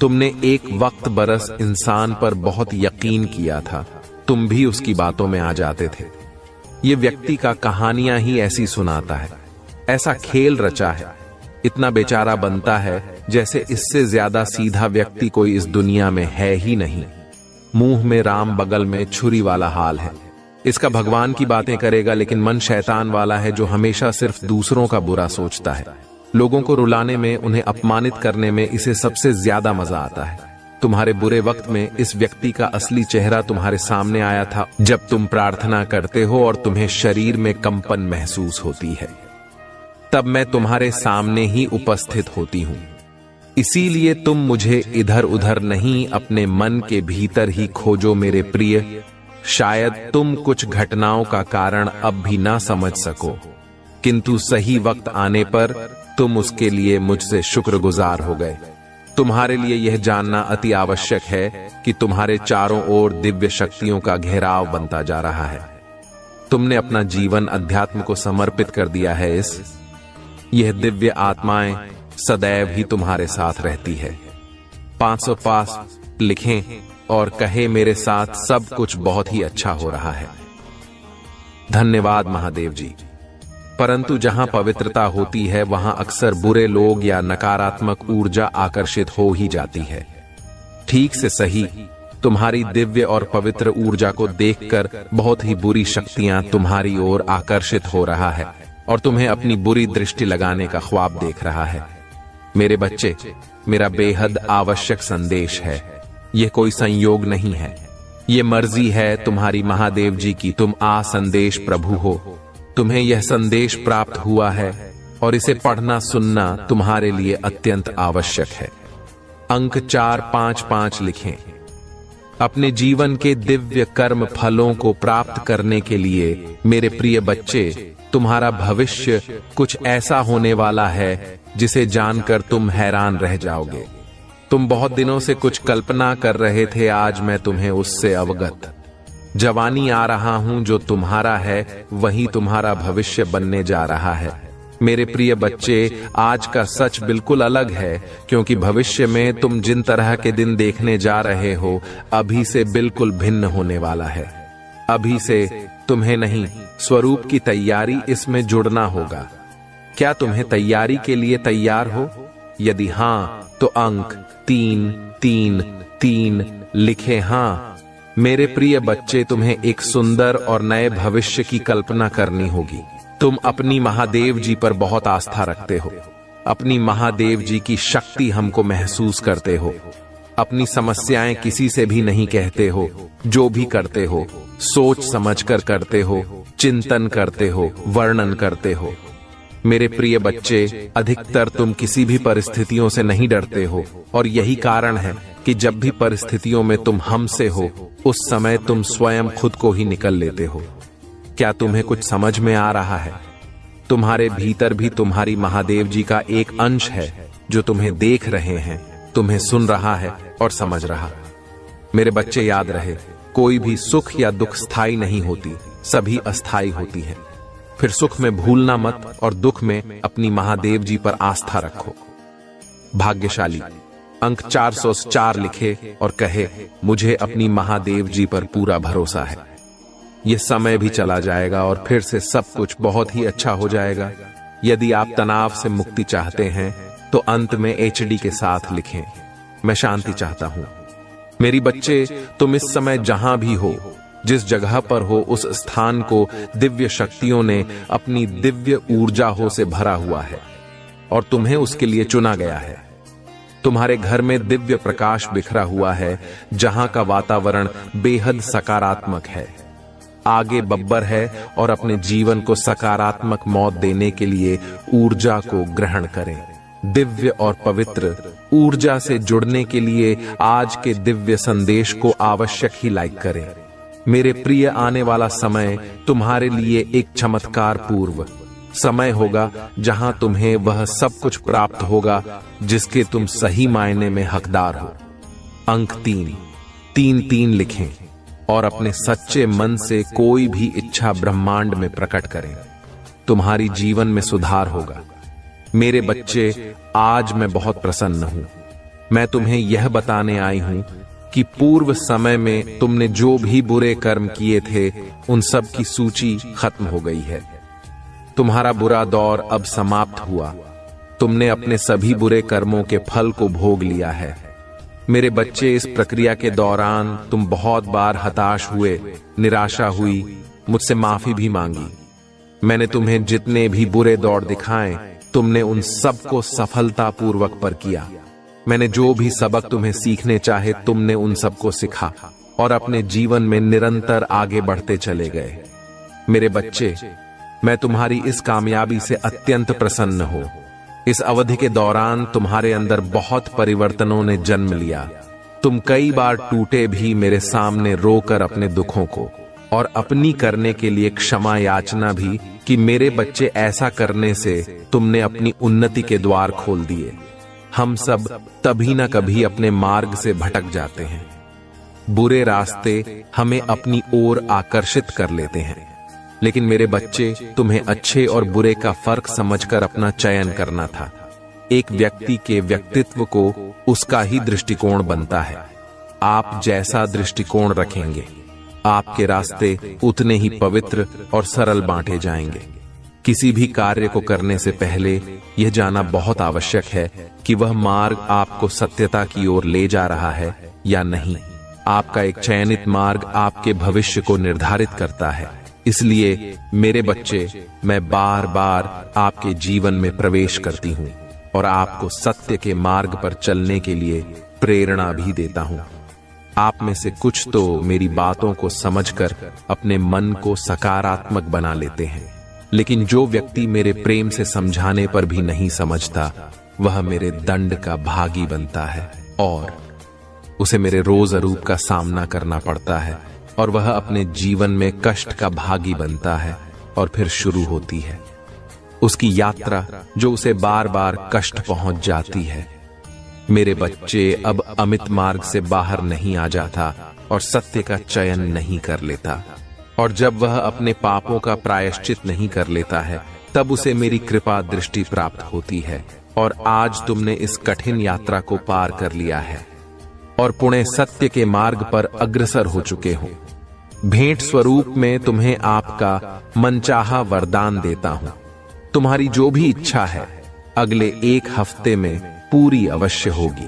तुमने एक वक्त बरस इंसान पर बहुत यकीन किया था, तुम भी उसकी बातों में आ जाते थे। ये व्यक्ति का कहानियां ही ऐसी सुनाता है, ऐसा खेल रचा है, इतना बेचारा बनता है जैसे इससे ज्यादा सीधा व्यक्ति कोई इस दुनिया में है ही नहीं। मुंह में राम, बगल में छुरी वाला हाल है। इसका भगवान की बातें करेगा, लेकिन मन शैतान वाला है जो हमेशा सिर्फ दूसरों का बुरा सोचता है। लोगों को रुलाने में, उन्हें अपमानित करने में इसे सबसे ज्यादा मजा आता है। तुम्हारे बुरे वक्त में इस व्यक्ति का असली चेहरा तुम्हारे सामने आया था, जब तुम प्रार्थना करते हो और तुम्हें शरीर में कंपन महसूस होती है, तब मैं तुम्हारे सामने ही उपस्थित होती हूं। इसीलिए तुम मुझे इधर उधर नहीं, अपने मन के भीतर ही खोजो मेरे प्रिय। शायद तुम कुछ घटनाओं का कारण अब भी ना समझ सको, किंतु सही वक्त आने पर तुम उसके लिए मुझसे शुक्रगुजार हो गए। तुम्हारे लिए यह जानना अति आवश्यक है कि तुम्हारे चारों ओर दिव्य शक्तियों का घेराव बनता जा रहा है। तुमने अपना जीवन अध्यात्म को समर्पित कर दिया है। यह दिव्य आत्माएं सदैव ही तुम्हारे साथ रहती है। 505 लिखें और कहे, मेरे साथ सब कुछ बहुत ही अच्छा हो रहा है। धन्यवाद महादेव जी। परंतु जहां पवित्रता होती है वहां अक्सर बुरे लोग या नकारात्मक ऊर्जा आकर्षित हो ही जाती है। ठीक से सही, तुम्हारी दिव्य और पवित्र ऊर्जा को देखकर बहुत ही बुरी शक्तियां तुम्हारी ओर आकर्षित हो रहा है और तुम्हें अपनी बुरी दृष्टि लगाने का ख्वाब देख रहा है। मेरे बच्चे, मेरा बेहद आवश्यक संदेश है। यह कोई संयोग नहीं है, यह मर्जी है तुम्हारी महादेव जी की। तुम संदेश प्रभु हो। तुम्हें यह संदेश प्राप्त हुआ है और इसे पढ़ना सुनना तुम्हारे लिए अत्यंत आवश्यक है। अंक 455 लिखें। अपने जीवन के दिव्य कर्म फलों को प्राप्त करने के लिए मेरे प्रिय बच्चे, तुम्हारा भविष्य कुछ ऐसा होने वाला है जिसे जानकर तुम हैरान रह जाओगे। तुम बहुत दिनों से कुछ कल्पना कर रहे थे, आज मैं तुम्हें उससे अवगत। जवानी आ रहा हूं, जो तुम्हारा है वही तुम्हारा भविष्य बनने जा रहा है। मेरे प्रिय बच्चे, आज का सच बिल्कुल अलग है, क्योंकि भविष्य में तुम जिन तरह के दिन देखने जा रहे हो अभी से बिल्कुल भिन्न होने वाला है। अभी से तुम्हें नहीं, स्वरूप की तैयारी इसमें जुड़ना होगा। क्या तुम्हें तैयारी के लिए तैयार हो? यदि हां, तो अंक 333 लिखे। हां मेरे प्रिय बच्चे, तुम्हें एक सुंदर और नए भविष्य की कल्पना करनी होगी। तुम अपनी महादेव जी पर बहुत आस्था रखते हो। अपनी महादेव जी की शक्ति हमको महसूस करते हो। अपनी समस्याएं किसी से भी नहीं कहते हो। जो भी करते हो सोच समझकर करते हो, चिंतन करते हो, वर्णन करते हो। मेरे प्रिय बच्चे, अधिकतर तुम किसी भी परिस्थितियों से नहीं डरते हो और यही कारण है कि जब भी परिस्थितियों में तुम हमसे हो, उस समय तुम स्वयं खुद को ही निकल लेते हो। क्या तुम्हें कुछ समझ में आ रहा है? तुम्हारे भीतर भी तुम्हारी महादेव जी का एक अंश है जो तुम्हें देख रहे हैं, तुम्हें सुन रहा है और समझ रहा। मेरे बच्चे, याद रहे, कोई भी सुख या दुख स्थायी नहीं होती, सभी अस्थायी होती है। फिर सुख में भूलना मत और दुख में अपनी महादेव जी पर आस्था रखो। भाग्यशाली। अंक 404 लिखे और कहे, मुझे अपनी महादेव जी पर पूरा भरोसा है। यह समय भी चला जाएगा और फिर से सब कुछ बहुत ही अच्छा हो जाएगा। यदि आप तनाव से मुक्ति चाहते हैं तो अंत में HD के साथ लिखें, मैं शांति चाहता हूं। मेरी बच्चे, तुम इस समय जहां भी हो, जिस जगह पर हो, उस स्थान को दिव्य शक्तियों ने अपनी दिव्य ऊर्जाओं से भरा हुआ है और तुम्हें उसके लिए चुना गया है। तुम्हारे घर में दिव्य प्रकाश बिखरा हुआ है, जहां का वातावरण बेहद सकारात्मक है। आगे बब्बर है और अपने जीवन को सकारात्मक मौत देने के लिए ऊर्जा को ग्रहण करें। दिव्य और पवित्र ऊर्जा से जुड़ने के लिए आज के दिव्य संदेश को आवश्यक ही लाइक करें। मेरे प्रिय, आने वाला समय तुम्हारे लिए एक चमत्कार पूर्व समय होगा, जहां तुम्हें वह सब कुछ प्राप्त होगा जिसके तुम सही मायने में हकदार हो। अंक 333 लिखें और अपने सच्चे मन से कोई भी इच्छा ब्रह्मांड में प्रकट करें। तुम्हारी जीवन में सुधार होगा। मेरे बच्चे, आज मैं बहुत प्रसन्न हूं। मैं तुम्हें यह बताने आई हूं कि पूर्व समय में तुमने जो भी बुरे कर्म किए थे, उन सब की सूची खत्म हो गई है। तुम्हारा बुरा दौर अब समाप्त हुआ। तुमने अपने सभी बुरे कर्मों के फल को भोग लिया है। मेरे बच्चे, इस प्रक्रिया के दौरान तुम बहुत बार हताश हुए, निराशा हुई, मुझसे माफी भी मांगी। मैंने तुम्हें जितने भी बुरे दौर दिखाए, तुमने उन सब को सफलतापूर्वक पर किया। मैंने जो भी सबक तुम्हें सीखने चाहे, तुमने उन सबको सिखा और अपने जीवन में निरंतर आगे बढ़ते चले गए। मेरे बच्चे, मैं तुम्हारी इस कामयाबी से अत्यंत प्रसन्न हूं। इस अवधि के दौरान तुम्हारे अंदर बहुत परिवर्तनों ने जन्म लिया। तुम कई बार टूटे भी मेरे सामने रोकर अपने दुखों को, और अपनी करने के लिए क्षमा याचना भी कि मेरे बच्चे ऐसा करने से तुमने अपनी उन्नति के द्वार खोल दिए। हम सब तभी न कभी अपने मार्ग से भटक जाते हैं। बुरे रास्ते हमें अपनी ओर आकर्षित कर लेते हैं, लेकिन मेरे बच्चे, तुम्हें अच्छे और बुरे का फर्क समझकर अपना चयन करना था। एक व्यक्ति के व्यक्तित्व को उसका ही दृष्टिकोण बनता है। आप जैसा दृष्टिकोण रखेंगे, आपके रास्ते उतने ही पवित्र और सरल बांटे जाएंगे। किसी भी कार्य को करने से पहले यह जानना बहुत आवश्यक है कि वह मार्ग आपको सत्यता की ओर ले जा रहा है या नहीं। आपका एक चयनित मार्ग आपके भविष्य को निर्धारित करता है। इसलिए मेरे बच्चे, मैं बार बार आपके जीवन में प्रवेश करती हूँ और आपको सत्य के मार्ग पर चलने के लिए प्रेरणा भी देता हूँ। आप में से कुछ तो मेरी बातों को समझकर अपने मन को सकारात्मक बना लेते हैं, लेकिन जो व्यक्ति मेरे प्रेम से समझाने पर भी नहीं समझता, वह मेरे दंड का भागी बनता है और उसे मेरे रोज अरूप का सामना करना पड़ता है और वह अपने जीवन में कष्ट का भागी बनता है। और फिर शुरू होती है उसकी यात्रा, जो उसे बार बार कष्ट पहुंच जाती है। मेरे बच्चे, अब अमित मार्ग से बाहर नहीं आ जाता और सत्य का चयन नहीं कर लेता, और जब वह अपने पापों का प्रायश्चित नहीं कर लेता है, तब उसे मेरी कृपा दृष्टि प्राप्त होती है। और आज तुमने इस कठिन यात्रा को पार कर लिया है और पुणे सत्य के मार्ग पर अग्रसर हो चुके हो। भेंट स्वरूप में तुम्हें आपका मनचाहा वरदान देता हूं। तुम्हारी जो भी इच्छा है अगले 1 हफ्ते में पूरी अवश्य होगी।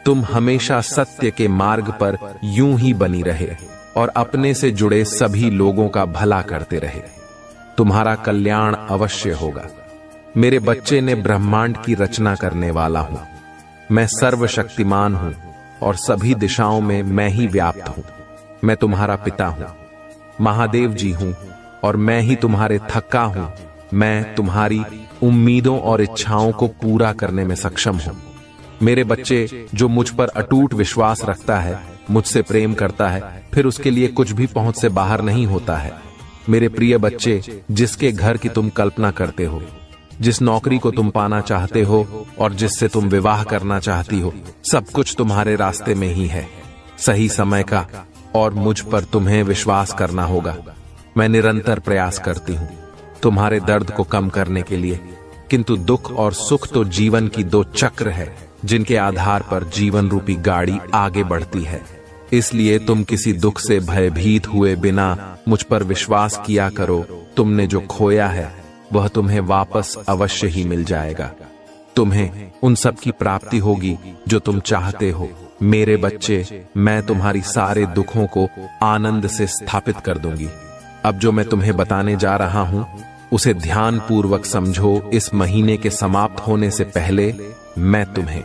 तुम हमेशा सत्य के मार्ग पर यूं ही बनी रहे और अपने से जुड़े सभी लोगों का भला करते रहे। तुम्हारा कल्याण अवश्य होगा। मेरे बच्चे ने ब्रह्मांड की रचना करने वाला हूं। मैं सर्वशक्तिमान हूं और सभी दिशाओं में मैं ही व्याप्त हूं। मैं तुम्हारा पिता हूं, महादेव जी हूं और मैं ही तुम्हारे थक्का हूं। मैं तुम्हारी उम्मीदों और इच्छाओं को पूरा करने में सक्षम हूं। मेरे बच्चे, जो मुझ पर अटूट विश्वास रखता है, मुझसे प्रेम करता है, फिर उसके लिए कुछ भी पहुंच से बाहर नहीं होता है। मेरे प्रिय बच्चे, जिसके घर की तुम कल्पना करते हो, जिस नौकरी को तुम पाना चाहते हो और जिससे तुम विवाह करना चाहती हो, सब कुछ तुम्हारे रास्ते में ही है। सही समय का और मुझ पर तुम्हें विश्वास करना होगा। मैं निरंतर प्रयास करती हूँ तुम्हारे दर्द को कम करने के लिए, किंतु दुख और सुख तो जीवन की 2 चक्र है जिनके आधार पर जीवन रूपी गाड़ी आगे बढ़ती है। इसलिए तुम किसी दुख से भयभीत हुए बिना मुझ पर विश्वास किया करो। तुमने जो खोया है वह तुम्हें वापस अवश्य ही मिल जाएगा। तुम्हें उन सब की प्राप्ति होगी जो तुम चाहते हो। मेरे बच्चे, मैं तुम्हारी सारे दुखों को आनंद से स्थापित कर दूंगी। अब जो मैं तुम्हें बताने जा रहा हूं, उसे ध्यान पूर्वक समझो। इस महीने के समाप्त होने से पहले मैं तुम्हें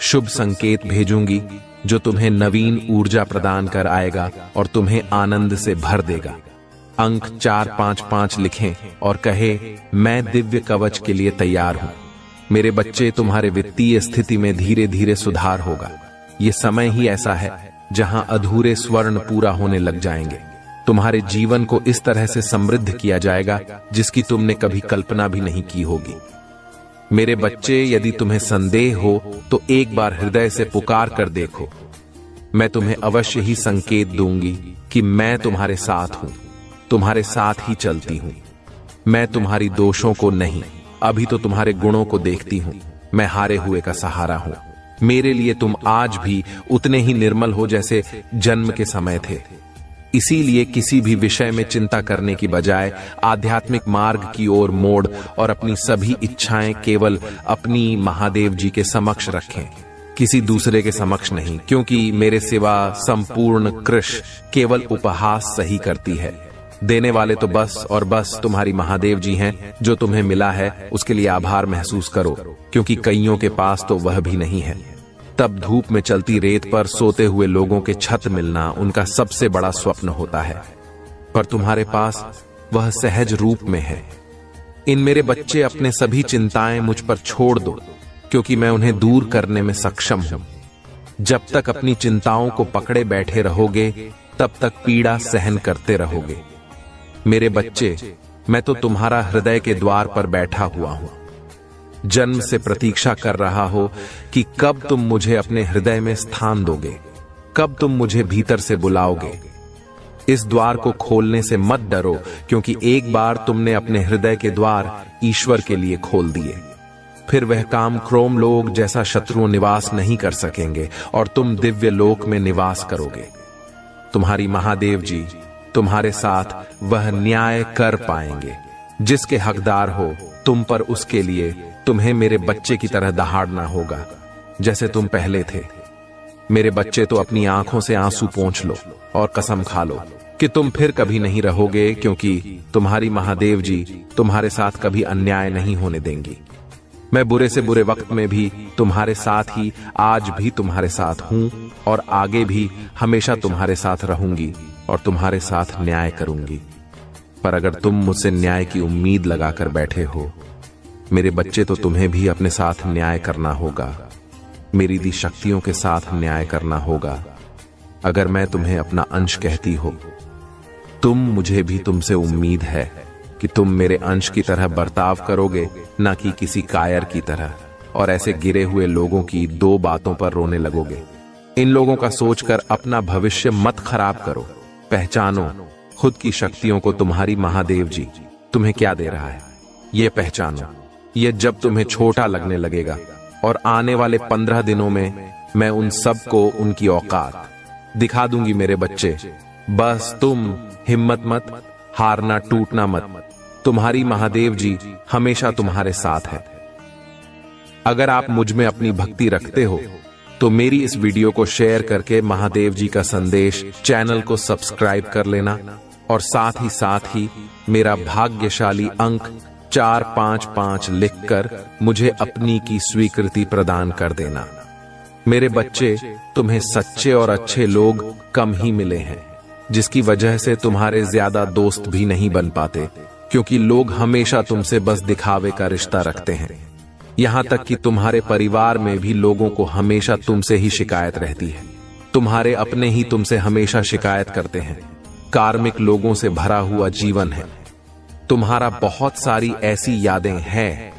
शुभ संकेत भेजूंगी जो तुम्हें नवीन ऊर्जा प्रदान कर आएगा और तुम्हें आनंद से भर देगा। अंक 455 लिखें और कहे, मैं दिव्य कवच के लिए तैयार हूं। मेरे बच्चे, तुम्हारे वित्तीय स्थिति में धीरे धीरे सुधार होगा। ये समय ही ऐसा है जहां अधूरे स्वर्ण पूरा होने लग जाएंगे। तुम्हारे जीवन को इस तरह से समृद्ध किया जाएगा जिसकी तुमने कभी कल्पना भी नहीं की होगी। मेरे बच्चे, यदि तुम्हें संदेह हो तो एक बार हृदय से पुकार कर देखो। मैं तुम्हें अवश्य ही संकेत दूंगी कि मैं तुम्हारे साथ हूं, तुम्हारे साथ ही चलती हूं। मैं तुम्हारी दोषों को नहीं, अभी तो तुम्हारे गुणों को देखती हूं। मैं हारे हुए का सहारा हूं। मेरे लिए तुम आज भी उतने ही निर्मल हो जैसे जन्म के समय थे। इसीलिए किसी भी विषय में चिंता करने की बजाय आध्यात्मिक मार्ग की ओर मोड़ और अपनी सभी इच्छाएं केवल अपनी महादेव जी के समक्ष रखें, किसी दूसरे के समक्ष नहीं, क्योंकि मेरे सिवा संपूर्ण कृष केवल उपहास सही करती है। देने वाले तो बस और बस तुम्हारी महादेव जी हैं। जो तुम्हें मिला है उसके लिए आभार महसूस करो, क्योंकि कईयों के पास तो वह भी नहीं है। तब धूप में चलती रेत पर सोते हुए लोगों के छत मिलना उनका सबसे बड़ा स्वप्न होता है, पर तुम्हारे पास वह सहज रूप में है। इन मेरे बच्चे, अपने सभी चिंताएं मुझ पर छोड़ दो, क्योंकि मैं उन्हें दूर करने में सक्षम हूं। जब तक अपनी चिंताओं को पकड़े बैठे रहोगे तब तक पीड़ा सहन करते रहोगे। मेरे बच्चे, मैं तो तुम्हारा हृदय के द्वार पर बैठा हुआ हूं। जन्म से प्रतीक्षा कर रहा हो कि कब तुम मुझे अपने हृदय में स्थान दोगे, कब तुम मुझे भीतर से बुलाओगे। इस द्वार को खोलने से मत डरो, क्योंकि एक बार तुमने अपने हृदय के द्वार ईश्वर के लिए खोल दिए, फिर वह काम क्रोम लोग जैसा शत्रुओं निवास नहीं कर सकेंगे और तुम दिव्य लोक में निवास करोगे। तुम्हारी महादेव जी तुम्हारे साथ वह न्याय कर पाएंगे जिसके हकदार हो तुम पर। उसके लिए तुम्हें मेरे बच्चे की तरह दहाड़ना होगा जैसे तुम पहले थे। मेरे बच्चे, तो अपनी आंखों से आंसू पोंछ लो और कसम खा लो कि तुम फिर कभी नहीं रहोगे, क्योंकि तुम्हारी महादेव जी तुम्हारे साथ कभी अन्याय नहीं होने देंगी। मैं बुरे से बुरे वक्त में भी तुम्हारे साथ ही आज भी तुम्हारे साथ हूं और आगे भी हमेशा तुम्हारे साथ रहूंगी और तुम्हारे साथ न्याय करूंगी। पर अगर तुम मुझसे न्याय की उम्मीद लगाकर बैठे हो मेरे बच्चे, तो तुम्हें भी अपने साथ न्याय करना होगा, मेरी दी शक्तियों के साथ न्याय करना होगा। अगर मैं तुम्हें अपना अंश कहती हो, मुझे भी तुमसे उम्मीद है कि तुम मेरे अंश की तरह बर्ताव करोगे, ना कि किसी कायर की तरह, और ऐसे गिरे हुए लोगों की दो बातों पर रोने लगोगे। इन लोगों का सोचकर अपना भविष्य मत खराब करो। पहचानो खुद की शक्तियों को। तुम्हारी महादेव जी तुम्हें क्या दे रहा है ये पहचानो। ये जब तुम्हें छोटा लगने लगेगा, और आने वाले 15 दिनों में मैं उन सब को उनकी औकात दिखा दूंगी। मेरे बच्चे, बस तुम हिम्मत मत हारना, टूटना मत। तुम्हारी महादेव जी हमेशा तुम्हारे साथ है। अगर आप मुझ में अपनी भक्ति रखते हो तो मेरी इस वीडियो को शेयर करके महादेव जी का संदेश चैनल को सब्सक्राइब कर लेना, और साथ ही मेरा भाग्यशाली अंक 455 लिखकर मुझे अपनी की स्वीकृति प्रदान कर देना। मेरे बच्चे, तुम्हें सच्चे और अच्छे लोग कम ही मिले हैं, जिसकी वजह से तुम्हारे ज्यादा दोस्त भी नहीं बन पाते, क्योंकि लोग हमेशा तुमसे बस दिखावे का रिश्ता रखते हैं। यहां तक कि तुम्हारे परिवार में भी लोगों को हमेशा तुमसे ही शिकायत रहती है। तुम्हारे अपने ही तुमसे हमेशा शिकायत करते हैं। कार्मिक लोगों से भरा हुआ जीवन है तुम्हारा। बहुत सारी ऐसी यादें हैं,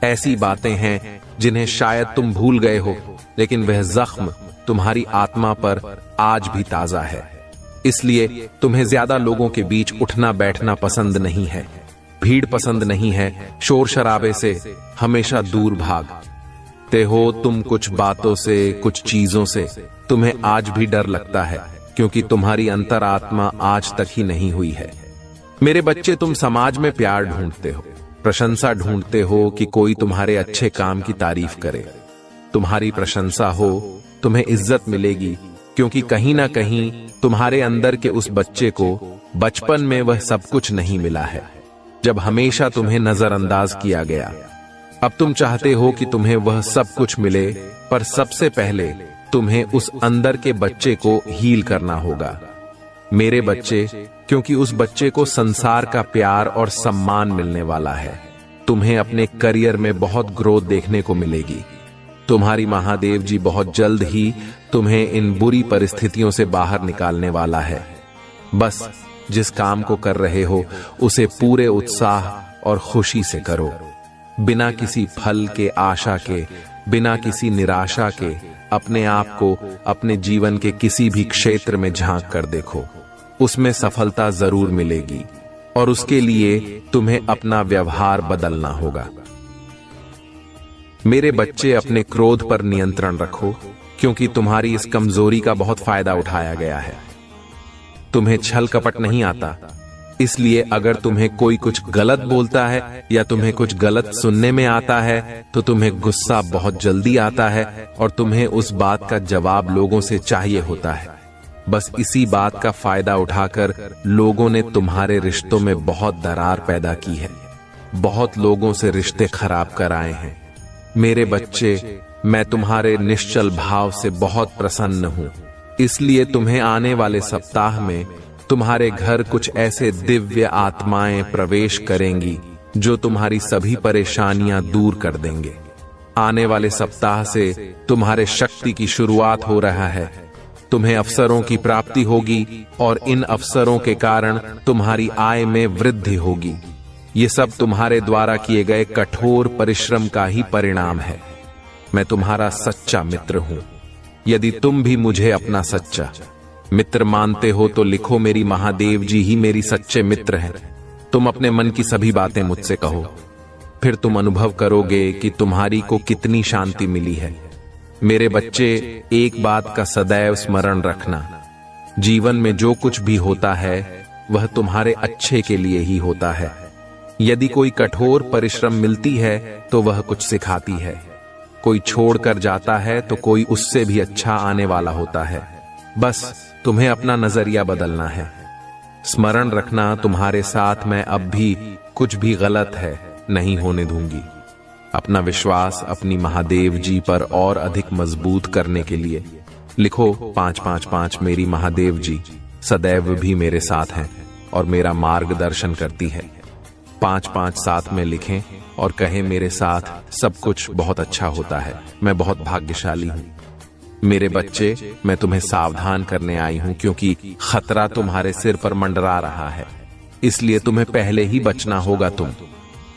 ऐसी बातें हैं जिन्हें शायद तुम भूल गए हो, लेकिन वह जख्म तुम्हारी आत्मा पर आज भी ताजा है। इसलिए तुम्हें ज्यादा लोगों के बीच उठना बैठना पसंद नहीं है, भीड़ पसंद नहीं है, शोर शराबे से हमेशा दूर भागते हो तुम। कुछ बातों से, कुछ चीजों से तुम्हें आज भी डर लगता है, क्योंकि तुम्हारी अंतरात्मा आज तक ही नहीं हुई है। मेरे बच्चे, तुम समाज में प्यार ढूंढते हो, प्रशंसा ढूंढते हो कि कोई तुम्हारे अच्छे काम की तारीफ करे। तुम्हारी प्रशंसा हो, तुम्हें इज्जत मिलेगी, क्योंकि कहीं ना कहीं तुम्हारे अंदर के उस बच्चे को बचपन में वह सब कुछ नहीं मिला है, जब हमेशा तुम्हें नजरअंदाज किया गया। अब तुम चाहते हो कि तुम्हें वह सब कुछ मिले, पर सबसे पहले तुम्हें उस अंदर के बच्चे को हील करना होगा। मेरे बच्चे, क्योंकि उस बच्चे को संसार का प्यार और सम्मान मिलने वाला है। तुम्हें अपने करियर में बहुत ग्रोथ देखने को मिलेगी। तुम्हारी महादेव जी बहुत जल्द ही तुम्हें इन बुरी परिस्थितियों से बाहर निकालने वाला है। बस जिस काम को कर रहे हो उसे पूरे उत्साह और खुशी से करो, बिना किसी फल के आशा के, बिना किसी निराशा के। अपने आप को अपने जीवन के किसी भी क्षेत्र में झांक कर देखो, उसमें सफलता जरूर मिलेगी, और उसके लिए तुम्हें अपना व्यवहार बदलना होगा। मेरे बच्चे, अपने क्रोध पर नियंत्रण रखो, क्योंकि तुम्हारी इस कमजोरी का बहुत फायदा उठाया गया है। तुम्हें छल कपट नहीं आता, इसलिए अगर तुम्हें कोई कुछ गलत बोलता है या तुम्हें कुछ गलत सुनने में आता है तो तुम्हें गुस्सा बहुत जल्दी आता है, और तुम्हें उस बात का जवाब लोगों से चाहिए होता है। बस इसी बात का फायदा उठाकर लोगों ने तुम्हारे रिश्तों में बहुत दरार पैदा की है, बहुत लोगों से रिश्ते खराब कराए हैं। मेरे बच्चे, मैं तुम्हारे निश्चल भाव से बहुत प्रसन्न हूं, इसलिए तुम्हें आने वाले सप्ताह में तुम्हारे घर कुछ ऐसे दिव्य आत्माएं प्रवेश करेंगी जो तुम्हारी सभी परेशानियां दूर कर देंगे। आने वाले सप्ताह से तुम्हारे शक्ति की शुरुआत हो रहा है। तुम्हें अवसरों की प्राप्ति होगी और इन अवसरों के कारण तुम्हारी आय में वृद्धि होगी। ये सब तुम्हारे द्वारा किए गए कठोर परिश्रम का ही परिणाम है। मैं तुम्हारा सच्चा मित्र हूं। यदि तुम भी मुझे अपना सच्चा मित्र मानते हो तो लिखो, मेरी महादेव जी ही मेरी सच्चे मित्र हैं। तुम अपने मन की सभी बातें मुझसे कहो, फिर तुम अनुभव करोगे कि तुम्हारी को कितनी शांति मिली है। मेरे बच्चे, एक बात का सदैव स्मरण रखना, जीवन में जो कुछ भी होता है वह तुम्हारे अच्छे के लिए ही होता है। यदि कोई कठोर परिश्रम मिलती है तो वह कुछ सिखाती है। कोई छोड़कर जाता है तो कोई उससे भी अच्छा आने वाला होता है। बस तुम्हें अपना नजरिया बदलना है। स्मरण रखना, तुम्हारे साथ मैं अब भी कुछ भी गलत है नहीं होने दूंगी। अपना विश्वास अपनी महादेव जी पर और अधिक मजबूत करने के लिए लिखो 555 मेरी महादेव जी सदैव भी मेरे साथ हैं और मेरा मार्गदर्शन करती है। 5-5 साथ में लिखें और कहें, मेरे साथ सब कुछ बहुत अच्छा होता है, मैं बहुत भाग्यशाली हूं। मेरे बच्चे, मैं तुम्हें सावधान करने आई हूं क्योंकि खतरा तुम्हारे सिर पर मंडरा रहा है, इसलिए तुम्हें पहले ही बचना होगा। तुम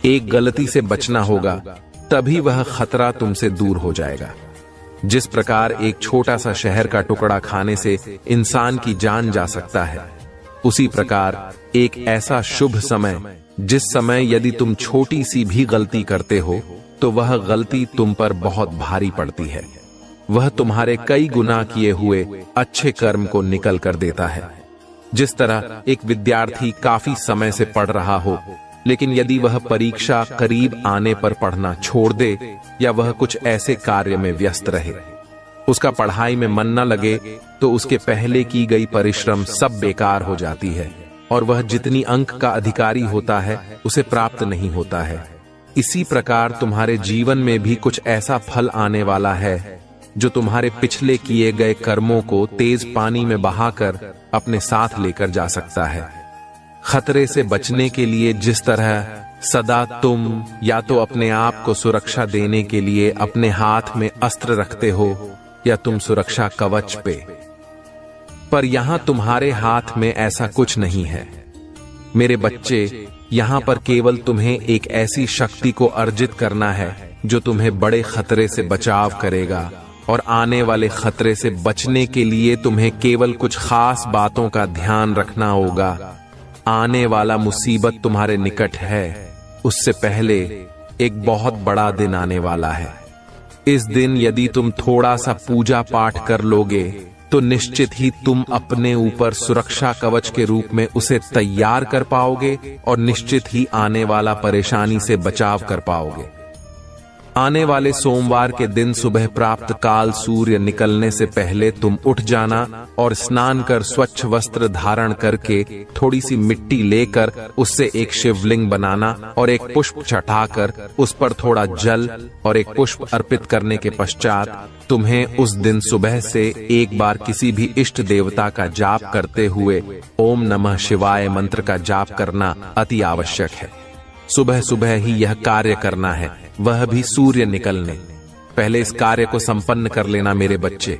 एक गलती से बचना होगा, तभी वह खतरा तुमसे दूर हो जाएगा। जिस प्रकार एक छोटा सा शहर का टुकड़ा खाने से इंसान की जान जा सकता है, उसी प्रकार एक ऐसा शुभ समय जिस समय यदि तुम छोटी सी भी गलती करते हो तो वह गलती तुम पर बहुत भारी पड़ती है। वह तुम्हारे कई गुना किए हुए अच्छे कर्म को निकल कर देता है। जिस तरह एक विद्यार्थी काफी समय से पढ़ रहा हो, लेकिन यदि वह परीक्षा करीब आने पर पढ़ना छोड़ दे या वह कुछ ऐसे कार्य में व्यस्त रहे, उसका पढ़ाई में मन न लगे, तो उसके पहले की गई परिश्रम सब बेकार हो जाती है और वह जितनी अंक का अधिकारी होता है उसे प्राप्त नहीं होता है। इसी प्रकार तुम्हारे जीवन में भी कुछ ऐसा फल आने वाला है जो तुम्हारे पिछले किए गए कर्मों को तेज पानी में बहाकर अपने साथ लेकर जा सकता है। खतरे से बचने के लिए जिस तरह सदा तुम या तो अपने आप को सुरक्षा देने के लिए अपने हाथ में अस्त्र रखते हो या तुम सुरक्षा कवच पे, पर यहां तुम्हारे हाथ में ऐसा कुछ नहीं है। मेरे बच्चे, यहां पर केवल तुम्हें एक ऐसी शक्ति को अर्जित करना है जो तुम्हें बड़े खतरे से बचाव करेगा, और आने वाले खतरे से बचने के लिए तुम्हें केवल कुछ खास बातों का ध्यान रखना होगा। आने वाला मुसीबत तुम्हारे निकट है, उससे पहले एक बहुत बड़ा दिन आने वाला है। इस दिन यदि तुम थोड़ा सा पूजा पाठ कर लोगे तो निश्चित ही तुम अपने ऊपर सुरक्षा कवच के रूप में उसे तैयार कर पाओगे और निश्चित ही आने वाला परेशानी से बचाव कर पाओगे। आने वाले सोमवार के दिन सुबह प्राप्त काल सूर्य निकलने से पहले तुम उठ जाना और स्नान कर स्वच्छ वस्त्र धारण करके थोड़ी सी मिट्टी लेकर उससे एक शिवलिंग बनाना और एक पुष्प चढ़ाकर उस पर थोड़ा जल और एक पुष्प अर्पित करने के पश्चात तुम्हें उस दिन सुबह से एक बार किसी भी इष्ट देवता का जाप करते हुए ओम नमः शिवाय मंत्र का जाप करना अति आवश्यक है। सुबह सुबह ही यह कार्य करना है, वह भी सूर्य निकलने पहले। इस कार्य को संपन्न कर लेना मेरे बच्चे,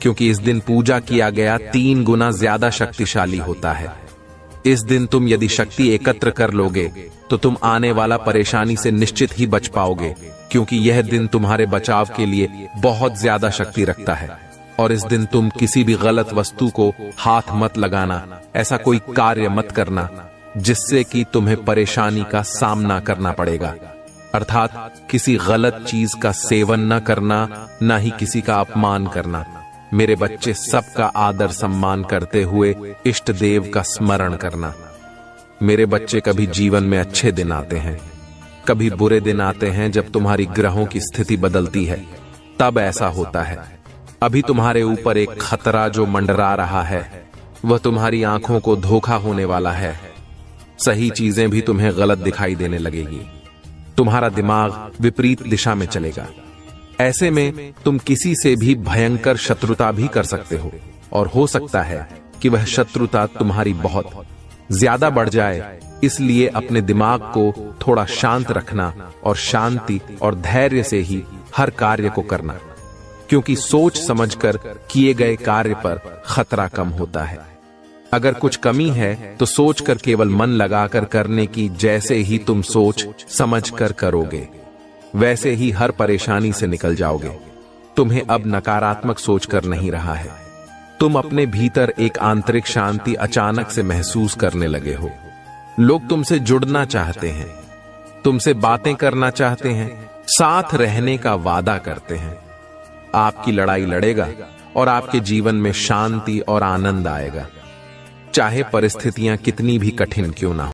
क्योंकि इस दिन पूजा किया गया 3 गुना ज्यादा शक्तिशाली होता है। इस दिन तुम यदि शक्ति एकत्र कर लोगे तो तुम आने वाला परेशानी से निश्चित ही बच पाओगे, क्योंकि यह दिन तुम्हारे बचाव के लिए बहुत ज्यादा शक्ति रखता है। और इस दिन तुम किसी भी गलत वस्तु को हाथ मत लगाना, ऐसा कोई कार्य मत करना जिससे कि तुम्हें परेशानी का सामना करना पड़ेगा। अर्थात किसी गलत चीज का सेवन न करना, न ही किसी का अपमान करना। मेरे बच्चे, सबका आदर सम्मान करते हुए इष्ट देव का स्मरण करना। मेरे बच्चे, कभी जीवन में अच्छे दिन आते हैं, कभी बुरे दिन आते हैं। जब तुम्हारी ग्रहों की स्थिति बदलती है तब ऐसा होता है। अभी तुम्हारे ऊपर एक खतरा जो मंडरा रहा है, वह तुम्हारी आंखों को धोखा होने वाला है। सही चीजें भी तुम्हें गलत दिखाई देने लगेगी। तुम्हारा दिमाग विपरीत दिशा में चलेगा। ऐसे में तुम किसी से भी भयंकर शत्रुता भी कर सकते हो, और हो सकता है कि वह शत्रुता तुम्हारी बहुत ज्यादा बढ़ जाए। इसलिए अपने दिमाग को थोड़ा शांत रखना और शांति और धैर्य से ही हर कार्य को करना। क्योंकि सोच समझकर किए गए कार्य पर खतरा कम होता है। अगर कुछ कमी है तो सोचकर केवल मन लगाकर करने की, जैसे ही तुम सोच समझकर करोगे वैसे ही हर परेशानी से निकल जाओगे। तुम्हें अब नकारात्मक सोचकर नहीं रहा है। तुम अपने भीतर एक आंतरिक शांति अचानक से महसूस करने लगे हो। लोग तुमसे जुड़ना चाहते हैं, तुमसे बातें करना चाहते हैं, साथ रहने का वादा करते हैं। आपकी लड़ाई लड़ेगा और आपके जीवन में शांति और आनंद आएगा, चाहे परिस्थितियां कितनी भी कठिन क्यों ना हो।